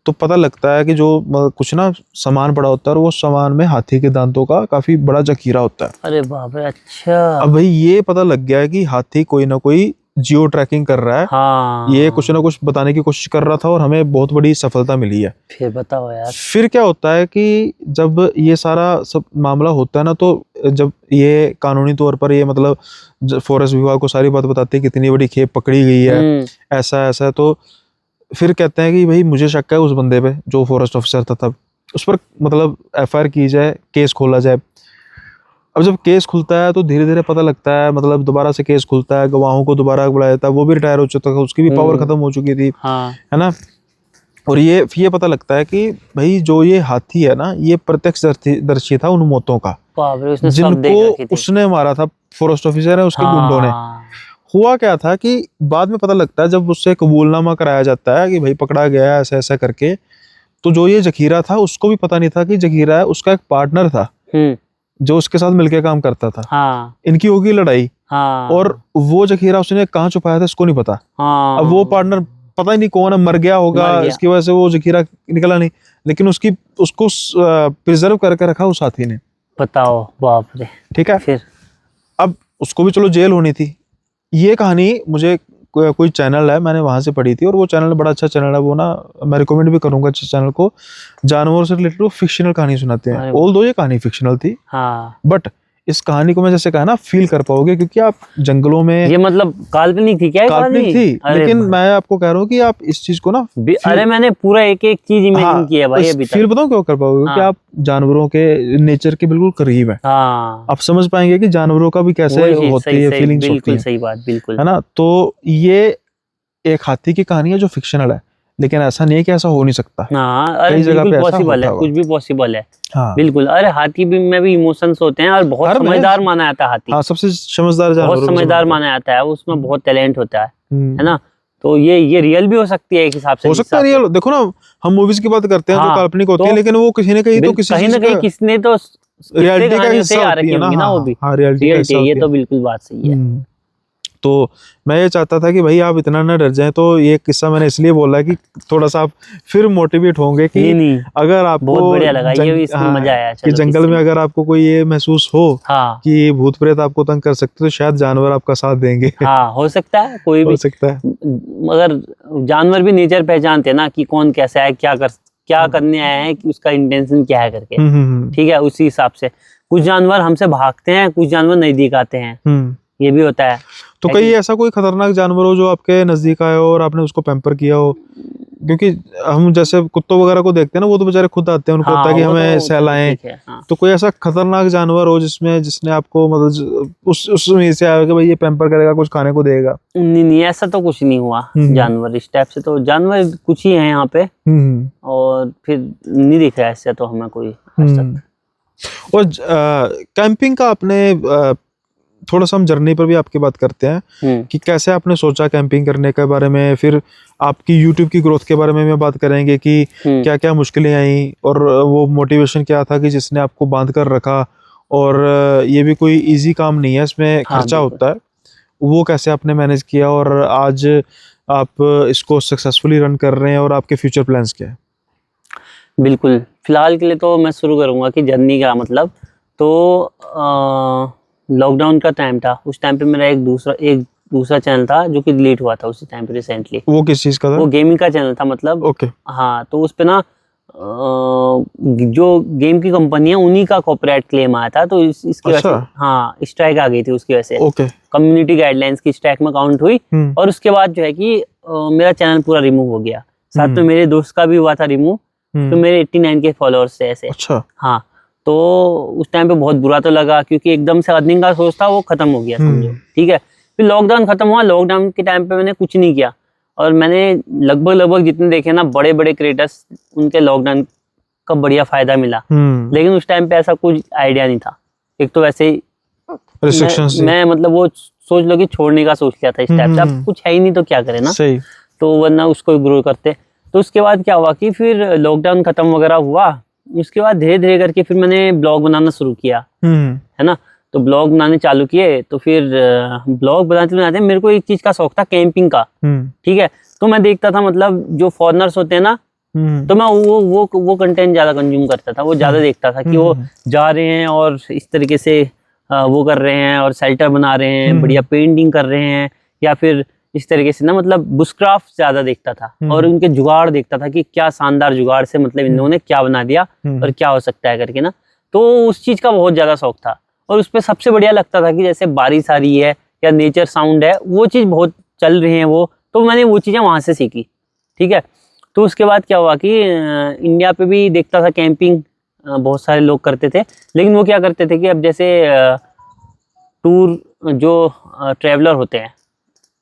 तो पता लगता है कि जो कुछ ना सामान पड़ा होता है और वो सामान में हाथी के दांतों का काफी बड़ा जखीरा होता है। अरे बाप रे। अच्छा। अब भाई ये पता लग गया है कि हाथी कोई ना कोई जियो ट्रैकिंग कर रहा है। हाँ। ये कुछ ना कुछ बताने की कोशिश कर रहा था और हमें बहुत बड़ी सफलता मिली है। फिर बताओ यार। फिर क्या होता है कि जब ये सारा सब मामला होता है ना, तो जब ये कानूनी तौर पर ये मतलब फॉरेस्ट विभाग को सारी बात बताते हैं कितनी बड़ी खेप पकड़ी गई है, ऐसा ऐसा, तो फिर कहते हैं कि भाई मुझे शक है उस बंदे पे जो फॉरेस्ट ऑफिसर था तब, उस पर मतलब एफआईआर की जाए, केस खोला जाए। अब जब केस खुलता है तो धीरे धीरे पता लगता है, मतलब दोबारा से केस खुलता है, गवाहों को दोबारा बुलाया जाता है, वो भी रिटायर हो चुका था, उसकी भी पावर खत्म हो चुकी थी, हाँ है ना। और ये पता लगता है कि भाई जो ये हाथी है ना, ये प्रत्यक्षदर्शी था उन मौतों का, बाप रे, उसने सब देख रखी जिनको थी। उसने मारा था, फॉरेस्ट ऑफिसर है उसके गुंडों ने। हाँ हुआ क्या था कि बाद में पता लगता है जब उससे कबूलनामा कराया जाता है कि भाई पकड़ा गया है ऐसा ऐसा करके, तो जो ये जखीरा था उसको भी पता नहीं था कि जखीरा है, उसका एक पार्टनर था जो उसके साथ मिलके काम करता था। हाँ इनकी होगी लड़ाई, हाँ और वो जखीरा उसने कहाँ छुपाया था इसको नहीं पता। हाँ, अब वो पार्टनर पता ही नहीं कौन है, मर गया होगा, मर गया। इसकी वजह से वो जखीरा निकला नहीं, लेकिन उसको प्रिजर्व करके रखा उस साथी ने। बताओ, बाप रे। ठीक है, फिर अब उसको भी चलो जेल होनी थी। ये कहानी मुझे कोई चैनल है, मैंने वहां से पढ़ी थी, और वो चैनल बड़ा अच्छा चैनल है, वो ना मैं रिकमेंड भी करूंगा अच्छे चैनल को। जानवरों से रिलेटेड वो फिक्शनल कहानी सुनाते हैं, अरे ऑल दो ये कहानी फिक्शनल थी, हाँ, बट इस कहानी को मैं जैसे कहा ना फील कर पाओगे, क्योंकि आप जंगलों में, ये मतलब काल्पनिक थी क्या ये काल्पनिक कहानी? थी, अरे लेकिन मैं आपको कह रहा हूँ कि आप इस चीज को ना अरे मैंने पूरा एक एक चीज इमेजिन की है भाई अभी फील तक। बताओ क्यों कर पाओगे, क्योंकि हाँ आप जानवरों के नेचर के बिल्कुल करीब है, हाँ, आप समझ पाएंगे कि जानवरों का भी कैसे वही चीज, होती सही है, सही, फीलिंग्स होती बिल्कुल है सही बात, बिल्कुल। है ना। तो ये एक हाथी की कहानी है जो फिक्शनल है, लेकिन ऐसा नहीं है कि ऐसा हो नहीं सकता, हाँ, अरे कई जगह बिल्कुल पे ऐसा पॉसिबल होता है, होगा। कुछ भी पॉसिबल है। हाँ बिल्कुल, अरे हाथी भी में भी इमोशंस होते हैं, और बहुत हर में, समझदार माना जाता है हाथी। हाँ सबसे समझदार बहुत जानवरों में से समझदार मानते हैं। माना जाता है, उसमें बहुत टैलेंट होता है हम्म, ना। तो ये रियल भी हो सकती है एक हिसाब से, हो जिस सकता है हिसाब से। रियल, देखो ना हम मूवीज की बात करते हैं जो हाँ, काल्पनिक होती है, तो लेकिन वो कहीं ना कहीं तो किसी कहीं चीज ना कहीं का किसने तो किससे रियलिटी का कहानियों से हिस्सा ही आ होती रखी है ना। होंगी हाँ ना, वो हाँ भी हाँ, रियलिटी का रियलिटी हिस्सा है, ये होती है। तो बिल्कुल बात सही है। तो मैं ये चाहता था कि भाई आप इतना ना डर जाएं, तो ये किस्सा मैंने इसलिए बोला कि थोड़ा सा आप फिर मोटिवेट होंगे कि नहीं नहीं, अगर आपको बहुत बढ़िया लगा ये, इसमें हाँ, मजा आया। कि चलो जंगल किससे में अगर आपको कोई ये महसूस हो हाँ कि भूत प्रेत आपको तंग कर सकते, तो शायद जानवर आपका साथ देंगे। हाँ, हो सकता है कोई हो भी। सकता है। मगर जानवर भी नेचर पहचानते हैं ना, कि कौन कैसा है, क्या करने आया है, कि उसका इंटेंशन क्या है करके। हम्म। ठीक है, उसी हिसाब से कुछ जानवर हमसे भागते हैं, कुछ जानवर नहीं दिखाते हैं, हम्म। ये भी होता है। तो है कई कि- ऐसा कोई खतरनाक जानवर हो जो आपके नजदीक आया हो और आपने उसको पैम्पर किया हो, क्योंकि हम जैसे कुत्तों वगैरह को देखते हैं ना, वो तो बेचारे खुद आते हैं, उनको होता हाँ, है कि वो हमें तो चलो सहलाएं। ठीक है। हाँ, तो कोई ऐसा खतरनाक जानवर हो जिसने आपको मतलब उस उम्मीद से आया हो कि भाई ये पैम्पर करेगा, कुछ खाने को देगा। नहीं नहीं, ऐसा तो कुछ नहीं हुआ। हम्म जानवर इस टाइप से तो जानवर कुछ ही हैं यहाँ पे, हम्म और फिर नहीं दिख रहा है ऐसे तो हमें कोई आज तक। हम्म। और कैंपिंग का आपने थोड़ा सा हम जर्नी पर भी आपकी बात करते हैं कि कैसे आपने सोचा कैंपिंग करने के बारे में, फिर आपकी यूट्यूब की ग्रोथ के बारे में बात करेंगे कि क्या क्या मुश्किलें आई, और वो मोटिवेशन क्या था कि जिसने आपको बांध कर रखा, और ये भी कोई इजी काम नहीं है, इसमें हाँ, खर्चा बिल्कुल। होता है, वो कैसे आपने मैनेज किया, और आज आप इसको सक्सेसफुली रन कर रहे हैं, और आपके फ्यूचर प्लान्स क्या है। बिल्कुल, फिलहाल के लिए तो मैं शुरू करूंगा कि जर्नी का मतलब, तो लॉकडाउन का टाइम था, उस टाइम पे मेरा एक दूसरा चैनल था जो कि डिलीट हुआ था उसी टाइम पे रिसेंटली। वो किस चीज़ का था। वो गेमिंग का चैनल था मतलब। ओके। हाँ, तो उस पे ना जो गेम की कंपनी है उन्हीं का कॉपीराइट क्लेम आया था, तो इसकी वजह से अच्छा। हाँ स्ट्राइक आ गई थी उसकी वजह से। ओके। कम्युनिटी गाइडलाइंस की स्ट्राइक में काउंट हुई, और उसके बाद जो है कि मेरा चैनल पूरा रिमूव हो गया। साथ में मेरे दोस्त का भी हुआ था रिमूव, तो मेरे 89 के फॉलोअर्स थे ऐसे। अच्छा। हाँ, तो उस टाइम पे बहुत बुरा तो लगा, क्योंकि एकदम से अर्निंग का सोर्स था वो खत्म हो गया समझो। ठीक है, फिर लॉकडाउन खत्म हुआ, लॉकडाउन के टाइम पे मैंने कुछ नहीं किया, और मैंने लगभग जितने देखे ना बड़े बड़े क्रिएटर्स, उनके लॉकडाउन का बढ़िया फायदा मिला। लेकिन उस टाइम पे ऐसा कुछ आइडिया नहीं था। एक तो वैसे ही मैं मतलब वो सोच लो कि छोड़ने का सोच लिया था इस टाइप से, अब कुछ है ही नहीं तो क्या करे ना। सही। तो वरना उसको ग्रो करते। तो उसके बाद क्या हुआ कि फिर लॉकडाउन खत्म वगैरह हुआ, उसके बाद धीरे धीरे करके फिर मैंने ब्लॉग बनाना शुरू किया, है ना। तो ब्लॉग बनाने चालू किए, तो फिर ब्लॉग बनाते मेरे को एक चीज का शौक था, कैंपिंग का। ठीक है, तो मैं देखता था मतलब जो फॉरेनर्स होते हैं ना, तो मैं वो कंटेंट ज्यादा कंज्यूम करता था, वो ज्यादा देखता था कि वो जा रहे हैं और इस तरीके से वो कर रहे हैं, और शेल्टर बना रहे हैं, बढ़िया पेंटिंग कर रहे हैं, या फिर इस तरीके से ना मतलब बुशक्राफ्ट ज्यादा देखता था, और उनके जुगाड़ देखता था कि क्या शानदार जुगाड़ से मतलब इन लोगों ने क्या बना दिया और क्या हो सकता है करके ना। तो उस चीज का बहुत ज्यादा शौक था, और उस पर सबसे बढ़िया लगता था कि जैसे बारिश आ रही है या नेचर साउंड है, वो चीज बहुत चल रहे हैं वो, तो मैंने वो चीजें वहां से सीखी। ठीक है, तो उसके बाद क्या हुआ कि इंडिया पे भी देखता था कैंपिंग, बहुत सारे लोग करते थे, लेकिन वो क्या करते थे कि अब जैसे टूर जो ट्रैवलर होते हैं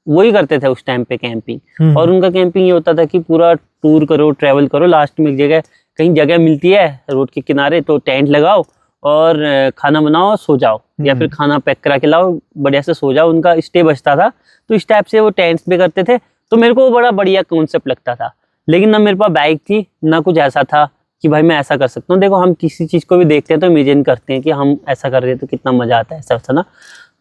वही करते थे उस टाइम पे कैंपिंग। और उनका कैंपिंग ये होता था कि पूरा टूर करो, ट्रैवल करो, लास्ट में एक जगह कहीं जगह मिलती है रोड के किनारे तो टेंट लगाओ और खाना बनाओ, सो जाओ, या फिर खाना पैक करा के लाओ, बढ़िया से सो जाओ, उनका स्टे बचता था। तो इस टाइप से वो टेंट्स पे करते थे। तो मेरे को वो बड़ा बढ़िया कॉन्सेप्ट लगता था, लेकिन ना मेरे पास बाइक थी ना कुछ ऐसा था कि भाई मैं ऐसा कर सकता हूँ। देखो हम किसी चीज़ को भी देखते हैं तो इमेजिन करते हैं कि हम ऐसा कर रहे हैं तो कितना मज़ा आता है, ऐसा वैसा ना।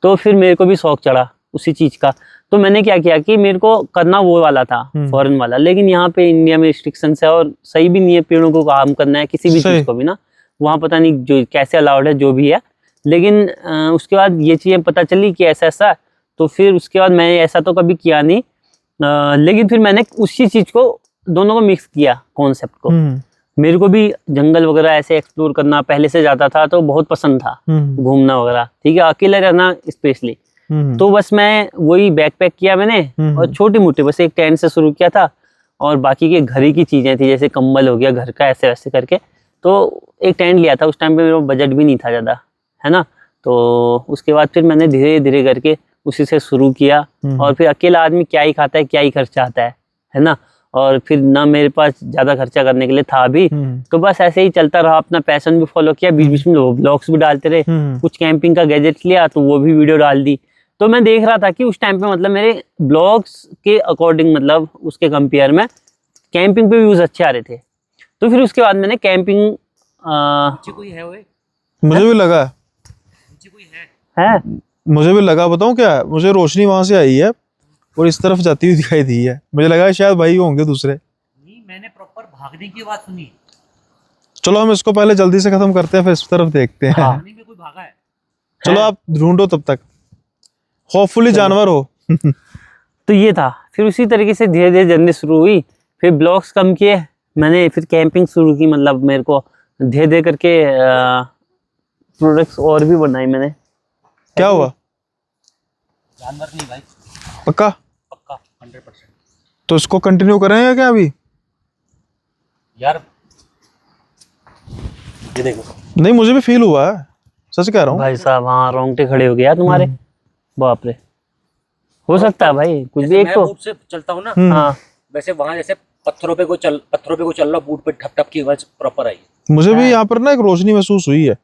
तो फिर मेरे को भी शौक चढ़ा उसी चीज़ का। तो मैंने क्या किया कि मेरे को करना वो वाला था, फॉरेन वाला, लेकिन यहाँ पे इंडिया में रिस्ट्रिक्शंस है और सही भी नहीं है पेड़ों को काम करना है किसी भी चीज़ को भी ना। वहाँ पता नहीं जो कैसे अलाउड है जो भी है, लेकिन उसके बाद ये चीज़ें पता चली कि ऐसा ऐसा। तो फिर उसके बाद मैंने ऐसा तो कभी किया नहीं, लेकिन फिर मैंने उसी चीज़ को दोनों को मिक्स किया कॉन्सेप्ट को। मेरे को भी जंगल वगैरह ऐसे एक्सप्लोर करना पहले से जाता था तो बहुत पसंद था, घूमना वगैरह, ठीक है, अकेले रहना स्पेशली। तो बस मैं वही बैकपैक किया मैंने और छोटी मोटी बस एक टेंट से शुरू किया था और बाकी के घर ही की चीजें थी, जैसे कंबल हो गया घर का, ऐसे वैसे करके। तो एक टेंट लिया था, उस टाइम पे मेरा बजट भी नहीं था ज़्यादा, है ना। तो उसके बाद फिर मैंने धीरे धीरे करके उसी से शुरू किया। और फिर अकेला आदमी क्या ही खाता है, क्या ही खर्चा आता है ना। और फिर ना मेरे पास ज़्यादा खर्चा करने के लिए था भी, तो बस ऐसे ही चलता रहा, अपना पैशन भी फॉलो किया, बीच बीच में ब्लॉग्स भी डालते रहे, कुछ कैंपिंग का गैजेट्स लिया तो वो भी वीडियो डाल दी। तो मैं देख रहा था कि उस टाइम पे मतलब मेरे ब्लॉग्स के अकॉर्डिंग, मतलब उसके कंपेयर में कैंपिंग पे व्यूज अच्छे आ रहे थे। तो फिर उसके बाद मैंने कैंपिंग कोई है वो? मुझे भी लगा कोई है? मुझे भी लगा, बताऊं क्या, मुझे रोशनी वहां से आई है और इस तरफ जाती हुई दिखाई दी है। मुझे लगा शायद भाई होंगे दूसरे। नहीं, मैंने प्रॉपर भागने की आवाज सुनी। चलो हम इसको पहले जल्दी से खत्म करते हैं, फिर इस तरफ देखते हैं। पानी में कोई भागा है? चलो आप ढूंढो तब तक, होपफुली जानवर हो। तो ये था। फिर उसी तरीके से धीरे धीरे जर्नी शुरू हुई, फिर ब्लॉग्स कम किए मैंने, फिर कैंपिंग शुरू की। मतलब मेरे को धीरे धीरे करके प्रोडक्ट्स और भी बनाई मैंने। क्या हुआ? जानवर नहीं भाई, पक्का? पक्का 100%। तो इसको कंटिन्यू करेंगे क्या अभी? यार ये देखो, नहीं मुझे भी फील हुआ है, सच कह रहा हूँ भाई साहब। हाँ, रोंगटे खड़े हो गया तुम्हारे, बाप रे। हो सकता है भाई कुछ भी। एक तो बूट से चलता हूँ ना, हाँ, वैसे वहां जैसे पत्थरों पे को चल रहा, बूट पे ठप ठप की आवाज प्रॉपर आई। मुझे भी यहाँ पर ना एक रोशनी महसूस हुई है,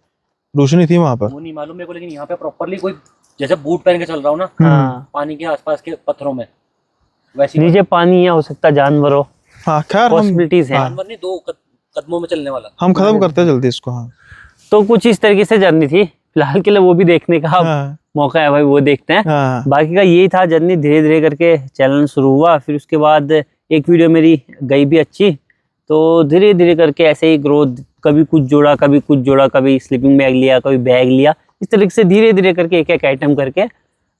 रोशनी थी वहां पर। वो नहीं मालूम मेरे को, लेकिन यहाँ पे प्रॉपरली कोई जैसे बूट पहन के चल रहा हूँ ना, हाँ, पानी के आसपास के पत्थरों में, वैसे नीचे पानी या हो सकता है जानवर हो, हाँ खैर हम पॉसिबिलिटीज है। जानवर नहीं, दो कदमों में चलने वाला। हम खत्म करते हैं जल्दी इसको। हाँ तो कुछ इस तरीके से जर्नी थी। फिलहाल के लिए वो भी देखने का हाँ मौका है भाई, वो देखते हैं। हाँ बाकी का यही था जर्नी, धीरे धीरे करके चैनल शुरू हुआ। फिर उसके बाद एक वीडियो मेरी गई भी अच्छी, तो धीरे धीरे करके ऐसे ही ग्रोथ, कभी कुछ जोड़ा, कभी कुछ जोड़ा, कभी स्लीपिंग बैग लिया, कभी बैग लिया, इस तरीके से धीरे धीरे करके एक एक आइटम करके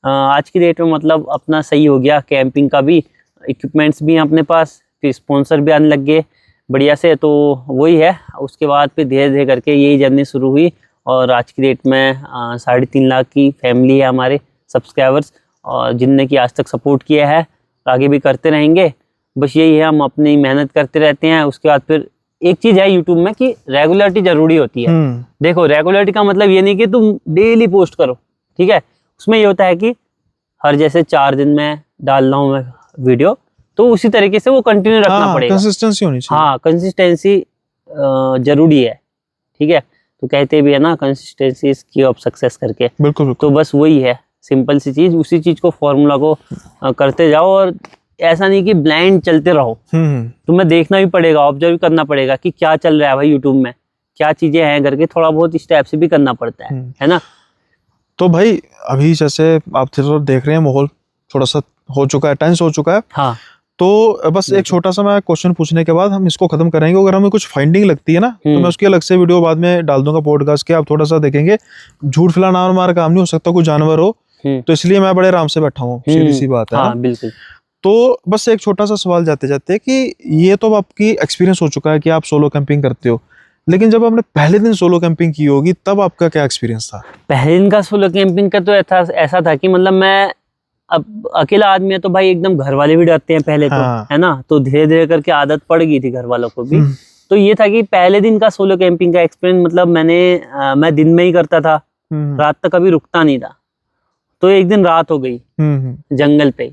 आज की डेट में मतलब अपना सही हो गया। कैंपिंग का भी इक्विपमेंट्स भी हैं अपने पास, फिर स्पॉन्सर भी आने लग गए बढ़िया से। तो वही है, उसके बाद फिर धीरे धीरे करके यही जर्नी शुरू हुई और आज की डेट में 3.5 लाख की फैमिली है हमारे सब्सक्राइबर्स, और जिनने कि आज तक सपोर्ट किया है, आगे भी करते रहेंगे। बस यही है, हम अपनी मेहनत करते रहते हैं। उसके बाद फिर एक चीज़ है यूट्यूब में कि रेगुलरिटी ज़रूरी होती है। देखो रेगुलरिटी का मतलब ये नहीं कि तुम डेली पोस्ट करो, ठीक है। उसमें ये होता है कि हर जैसे 4 दिन में डाल रहा हूँ मैं वीडियो, तो उसी तरीके से वो कंटिन्यू रखना पड़ेगा, कंसिस्टेंसी होनी चाहिए। हाँ, कंसिस्टेंसी जरूरी है, ठीक है। तो कहते भी है ना, कंसिस्टेंसी इज की ऑफ सक्सेस करके। बिल्कुल बिल्कुल। तो बस वही है, सिंपल सी चीज, उसी चीज को फॉर्मूला को करते जाओ, और ऐसा नहीं कि ब्लाइंड चलते रहो। तुम्हें देखना भी पड़ेगा, ऑब्जर्व करना पड़ेगा कि क्या चल रहा है भाई यूट्यूब में, क्या चीजें हैं करके, थोड़ा बहुत इस टाइप से भी करना पड़ता है ना। तो भाई अभी जैसे आप देख रहे हैं, माहौल थोड़ा सा हो चुका है, टेंस हो चुका है। हाँ, तो बस एक छोटा सा मैं क्वेश्चन पूछने के बाद हम इसको खत्म करेंगे। अगर हमें कुछ फाइंडिंग लगती है ना, तो मैं उसकी अलग से वीडियो बाद में डाल दूंगा पॉडकास्ट के, आप थोड़ा सा देखेंगे। झूठ फैलाना हमारा काम नहीं हो सकता, कोई जानवर हो, तो इसलिए मैं बड़े आराम से बैठा हूँ, सीधी सी बात है। हाँ, बिल्कुल। तो बस एक छोटा सा सवाल जाते जाते कि ये तो आपकी एक्सपीरियंस हो चुका है कि आप सोलो कैंपिंग करते हो, लेकिन जब आपने पहले दिन सोलो कैंपिंग की होगी तब आपका क्या एक्सपीरियंस था? पहले दिन का सोलो कैंपिंग का तो ऐसा था कि मतलब मैं, अब अकेला आदमी है तो भाई एकदम घर वाले भी डरते हैं पहले तो, है ना। तो धीरे धीरे करके आदत पड़ गई थी घर वालों को भी। तो ये था कि पहले दिन का सोलो कैंपिंग का एक्सपीरियंस, मतलब मैं दिन में ही करता था, रात तक कभी रुकता नहीं था। तो एक दिन रात हो गई जंगल पे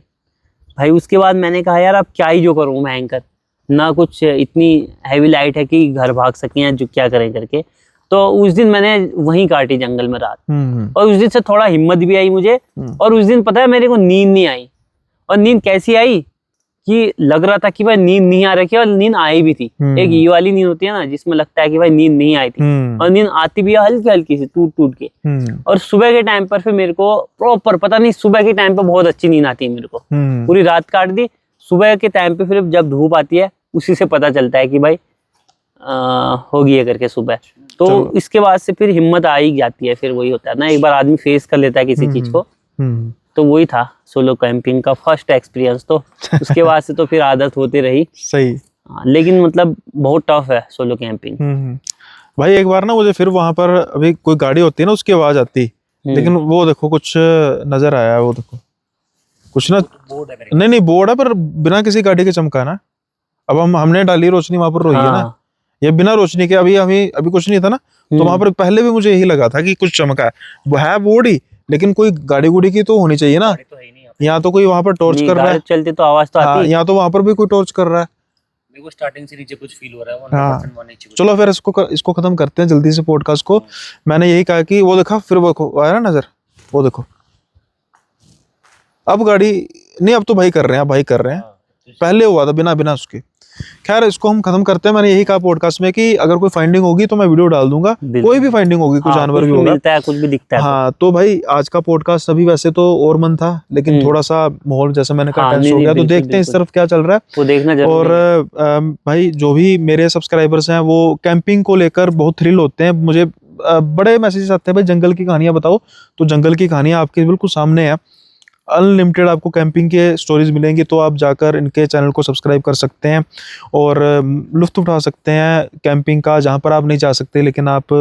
भाई, उसके बाद मैंने कहा यार अब क्या ही जो करूँ मैं एंकर, ना कुछ इतनी हैवी लाइट है कि घर भाग सकें या जो क्या करें करके। तो उस दिन मैंने वहीं काटी जंगल में रात, और उस दिन से थोड़ा हिम्मत भी आई मुझे। और उस दिन पता है मेरे को नींद नहीं आई, और नींद कैसी आई कि लग रहा था कि भाई नींद नहीं आ रही है, और नींद आई भी थी। एक ये वाली नींद होती है ना जिसमें लगता है कि भाई नींद नहीं आई थी, और नींद आती भी है हल्की हल्की सी, टूट टूट के। और सुबह के टाइम पर फिर मेरे को प्रॉपर पता नहीं, सुबह के टाइम पर बहुत अच्छी नींद आती है मेरे को। पूरी रात काट दी, सुबह के टाइम पे फिर जब धूप आती है उसी से पता चलता है कि भाई होगी है करके सुबह। तो इसके बाद से फिर हिम्मत आ ही जाती है, फिर वही होता है ना, एक बार आदमी फेस कर लेता है किसी चीज को। तो वही था सोलो कैंपिंग का फर्स्ट एक्सपीरियंस। तो उसके बाद से तो फिर आदत होती रही। सही। लेकिन मतलब बहुत टफ है सोलो कैंपिंग। भाई एक बार ना मुझे फिर वहां पर अभी कोई गाड़ी होती है ना उसकी आवाज आती, लेकिन वो देखो कुछ नजर आया है, वो देखो कुछ ना, बोर्ड है मेरे नहीं बोर्ड है पर बिना किसी गाड़ी के चमका ना। अब हमने डाली रोशनी वहां पर रोई है ना, ये बिना रोशनी के अभी कुछ नहीं था ना, तो वहां पर पहले भी मुझे यही लगा था कि कुछ चमका है। वो है बोर्ड ही, लेकिन कोई गाड़ी गुड़ी की तो होनी चाहिए ना, तो है ही नहीं यहाँ यहाँ तो कोई वहां पर टॉर्च कर रहा है, चलती तो आवाज तो आती है। यहाँ तो वहां पर भी कोई टॉर्च कर रहा है। मेरे को स्टार्टिंग से नीचे कुछ फील हो रहा है, वो हाँ। 1% नीचे कुछ। चलो फिर इसको खत्म करते हैं जल्दी से पॉडकास्ट को। मैंने यही कहा कि वो देखा, फिर वो देखो आया ना नजर, वो देखो अब गाड़ी नहीं, अब तो भाई कर रहे हैं, भाई कर रहे हैं, पहले हुआ था बिना उसके। खैर इसको हम खत्म करते हैं। मैंने यही कहा पॉडकास्ट में कि अगर कोई फाइंडिंग होगी तो मैं वीडियो डाल दूंगा, कोई भी फाइंडिंग होगी, कोई जानवर भी होगा, मिलता है, कुछ भी दिखता है। हाँ तो भाई आज का पॉडकास्ट अभी वैसे तो और मन था, लेकिन थोड़ा सा माहौल जैसे मैंने कहा टेंस हो गया, तो देखते हैं इस तरफ क्या चल रहा है। वो देखना जरूरी है। और भाई जो भी मेरे सब्सक्राइबर्स हैं वो कैंपिंग को लेकर बहुत थ्रिल होते हैं, मुझे बड़े मैसेजेस आते हैं भाई जंगल की कहानियां बताओ, तो जंगल की कहानियां आपके बिल्कुल सामने है, अनलिमिटेड आपको कैंपिंग के स्टोरीज मिलेंगी। तो आप जाकर इनके चैनल को सब्सक्राइब कर सकते हैं और लुत्फ उठा सकते हैं कैंपिंग का, जहां पर आप नहीं जा सकते, लेकिन आप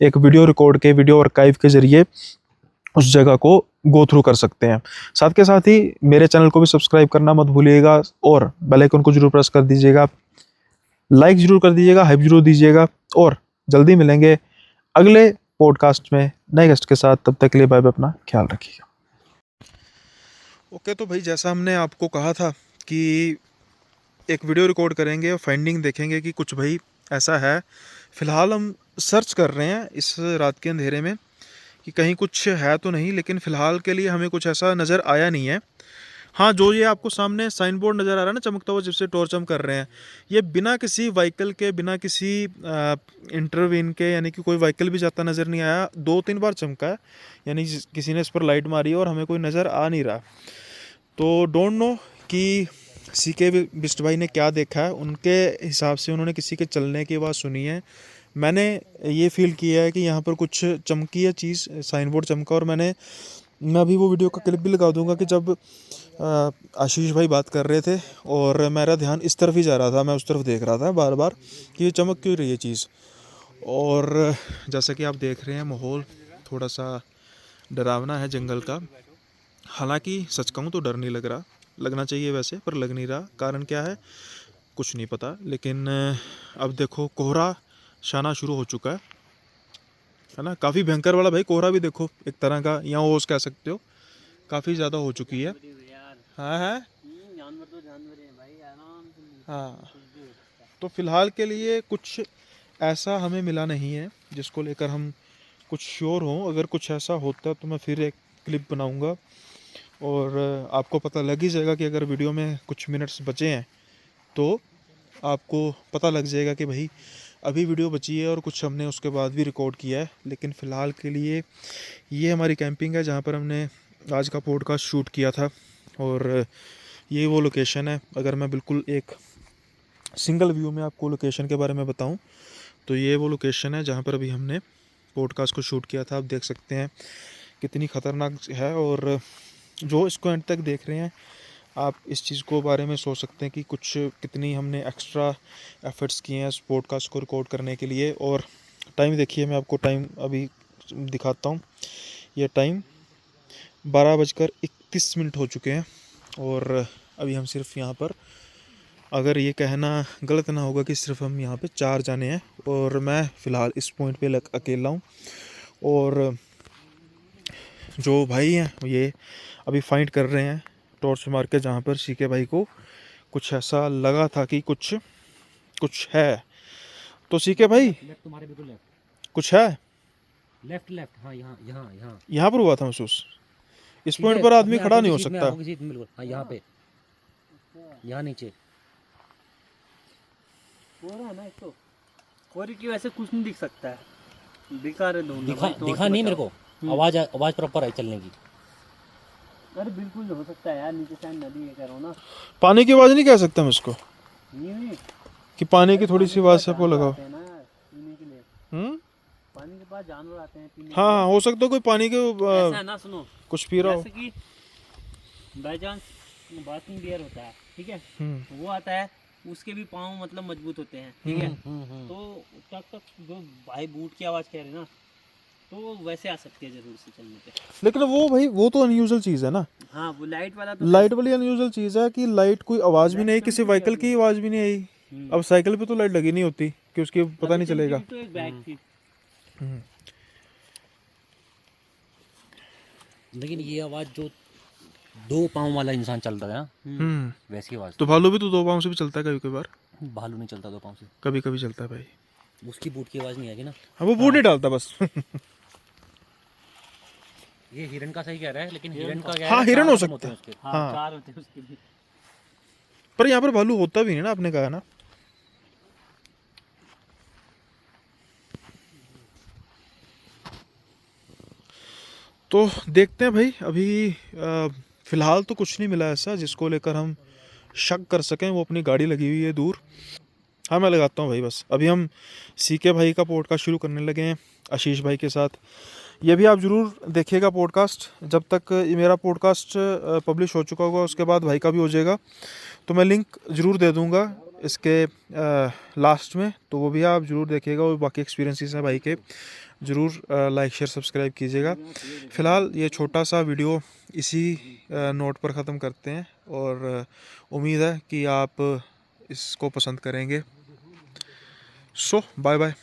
एक वीडियो रिकॉर्ड के, वीडियो आर्काइव के जरिए उस जगह को गो थ्रू कर सकते हैं। साथ के साथ ही मेरे चैनल को भी सब्सक्राइब करना मत भूलिएगा, और बेल आइकन को जरूर प्रेस कर दीजिएगा, लाइक जरूर कर दीजिएगा, हाइप जरूर दीजिएगा, और जल्दी मिलेंगे अगले पॉडकास्ट में नए गेस्ट के साथ। तब तक के लिए बाय बाय, अपना ख्याल रखिएगा। ओके तो भाई जैसा हमने आपको कहा था कि एक वीडियो रिकॉर्ड करेंगे और फाइंडिंग देखेंगे कि कुछ भाई ऐसा है, फ़िलहाल हम सर्च कर रहे हैं इस रात के अंधेरे में कि कहीं कुछ है तो नहीं, लेकिन फ़िलहाल के लिए हमें कुछ ऐसा नज़र आया नहीं है। हाँ, जो ये आपको सामने साइन बोर्ड नज़र आ रहा है ना चमकता हुआ, जिससे टॉर्च हम कर रहे हैं, ये बिना किसी व्हीकल के, बिना किसी इंटरवीन के, यानी कि कोई व्हीकल भी जाता नज़र नहीं आया। 2-3 बार चमका है, यानी किसी ने इस पर लाइट मारी है और हमें कोई नज़र आ नहीं रहा। तो डोंट नो कि सीके बिस्ट भाई ने क्या देखा है, उनके हिसाब से उन्होंने किसी के चलने की आवाज़ सुनी है। मैंने ये फील किया है कि यहाँ पर कुछ चमकी है चीज़, साइन बोर्ड चमका, और मैं अभी वो वीडियो का क्लिप भी लगा दूंगा कि जब आशीष भाई बात कर रहे थे और मेरा ध्यान इस तरफ ही जा रहा था, मैं उस तरफ देख रहा था बार बार कि ये चमक क्यों रही है चीज़। और जैसा कि आप देख रहे हैं माहौल थोड़ा सा डरावना है जंगल का। हालांकि सच कहूँ तो डर नहीं लग रहा, लगना चाहिए वैसे, पर लग नहीं रहा। कारण क्या है कुछ नहीं पता, लेकिन अब देखो कोहरा छाना शुरू हो चुका है ना, काफ़ी भयंकर वाला भाई कोहरा भी देखो, एक तरह का, या ओस कह सकते हो, काफ़ी ज़्यादा हो चुकी है। हाँ जानवर तो जानवर है भाई, आराम से। हाँ, तो फिलहाल के लिए कुछ ऐसा हमें मिला नहीं है जिसको लेकर हम कुछ श्योर हों। अगर कुछ ऐसा होता तो मैं फिर एक क्लिप बनाऊंगा और आपको पता लग ही जाएगा कि अगर वीडियो में कुछ मिनट्स बचे हैं तो आपको पता लग जाएगा कि भाई अभी वीडियो बची है और कुछ हमने उसके बाद भी रिकॉर्ड किया है। लेकिन फ़िलहाल के लिए ये हमारी कैंपिंग है जहाँ पर हमने आज का पॉडकास्ट शूट किया था, और ये वो लोकेशन है। अगर मैं बिल्कुल एक सिंगल व्यू में आपको लोकेशन के बारे में बताऊं तो ये वो लोकेशन है जहाँ पर अभी हमने पॉडकास्ट को शूट किया था। आप देख सकते हैं कितनी ख़तरनाक है, और जो इसको एंड तक देख रहे हैं आप इस चीज़ को बारे में सोच सकते हैं कि कितनी हमने एक्स्ट्रा एफर्ट्स किए हैं इस पॉडकास्ट को रिकॉर्ड करने के लिए। और टाइम देखिए, मैं आपको टाइम अभी दिखाता हूँ। ये टाइम 12:31 हो चुके हैं, और अभी हम सिर्फ यहाँ पर अगर ये कहना गलत ना होगा कि सिर्फ हम यहाँ पे 4 जाने हैं और मैं फ़िलहाल इस पॉइंट पे अकेला हूँ। और जो भाई हैं ये अभी फाइंड कर रहे हैं टॉर्च मार के, जहाँ पर सीके भाई को कुछ ऐसा लगा था कि कुछ है। तो सीके भाई लेफ्ट तुम्हारे बिल्कुल लेफ्ट कुछ है लेफ्ट लेफ्ट। हाँ यहाँ यहाँ यहाँ यहाँ पर हुआ था महसूस। इस ठीक पॉइंट है, पर आदमी अपने खड़ा नहीं हो opposite में, सकता। opposite में बिल्कुल। हाँ यहाँ पे, यहाँ नीचे हो रहा है ना एक तो, और की वैसे कुछ नहीं दिख सकता है, बेकार है दोनों। दिखा भाई, दिखा नहीं मेरे को। आवाज आवाज प्रॉपर आई चलने की। अरे बिल्कुल हो सकता है यार, नीचे साइड नदी है कह रहा हूँ ना। पानी की आवाज़ नहीं कह सकते हम इसको नहीं कि पानी की थोड़ी सी आवाज़ से आपको लगाओ। आते हैं ना यार पीने के लिए, पानी के पास जानवर आते हैं पीने के हाँ हाँ, हो सकता है कोई पानी के लिए। ऐसा है ना, सुनो, कुछ पी रहा हो। जैसे कि बाई चांस बाथरूम बियर होता है, ठीक है, हम्म वो आता है, उसके भी पाँव मतलब मजबूत होते हैं, ठीक है, तो तब तक जो भाई बूट की आवाज़ कह रहे हैं ना, तो वैसे आ सकती है जरूर से चलने पे। लेकिन वो भाई वो तो अनयूजुअल चीज़ है ना। हाँ वो लाइट वाला तो लाइट वाली अनयूजुअल चीज़ है कि लाइट कोई आवाज़ भी नहीं आई, किसी व्हीकल की आवाज़ भी नहीं आई। अब साइकिल पे तो लाइट लगी नहीं होती कि उसकी पता नहीं चलेगा। तो एक बैग थी। लेकिन ये आवाज जो 2 पाँव वाला इंसान चलता है ना, वैसी आवाज। तो भालू भी तो 2 पाँव से भी चलता है कभी कभार। भालू नहीं चलता 2 पाँव से, कभी कभी चलता है भाई। उसकी बूट की आवाज नहीं आएगी ना। हाँ वो बूट नहीं डालता बस। ये हिरन का सही कह रहा है, लेकिन हिरन का क्या हाँ, है, हिरन हो 4 कदम सकता होते है। हैं उसके। हाँ 4 होते हैं उसके भी। पर यहाँ पर भालू होता भी नहीं ना, आपने कहा ना। तो देखते हैं भाई, अभी फिलहाल तो कुछ नहीं मिला ऐसा जिसको लेकर हम शक कर सकें। वो अपनी गाड़ी लगी हुई है दूर। हाँ मैं लगाता हूँ भाई, बस अभी हम सीके भाई का पॉडकास्ट शुरू करने लगे हैं आशीष भाई के साथ। ये भी आप ज़रूर देखिएगा पॉडकास्ट। जब तक ये मेरा पॉडकास्ट पब्लिश हो चुका होगा उसके बाद भाई का भी हो जाएगा, तो मैं लिंक ज़रूर दे दूँगा इसके लास्ट में, तो वो भी आप ज़रूर देखिएगा। और बाकी एक्सपीरियंसेस हैं भाई के, ज़रूर लाइक शेयर सब्सक्राइब कीजिएगा। फ़िलहाल ये छोटा सा वीडियो इसी नोट पर ख़त्म करते हैं, और उम्मीद है कि आप इसको पसंद करेंगे। सो बाय बाय।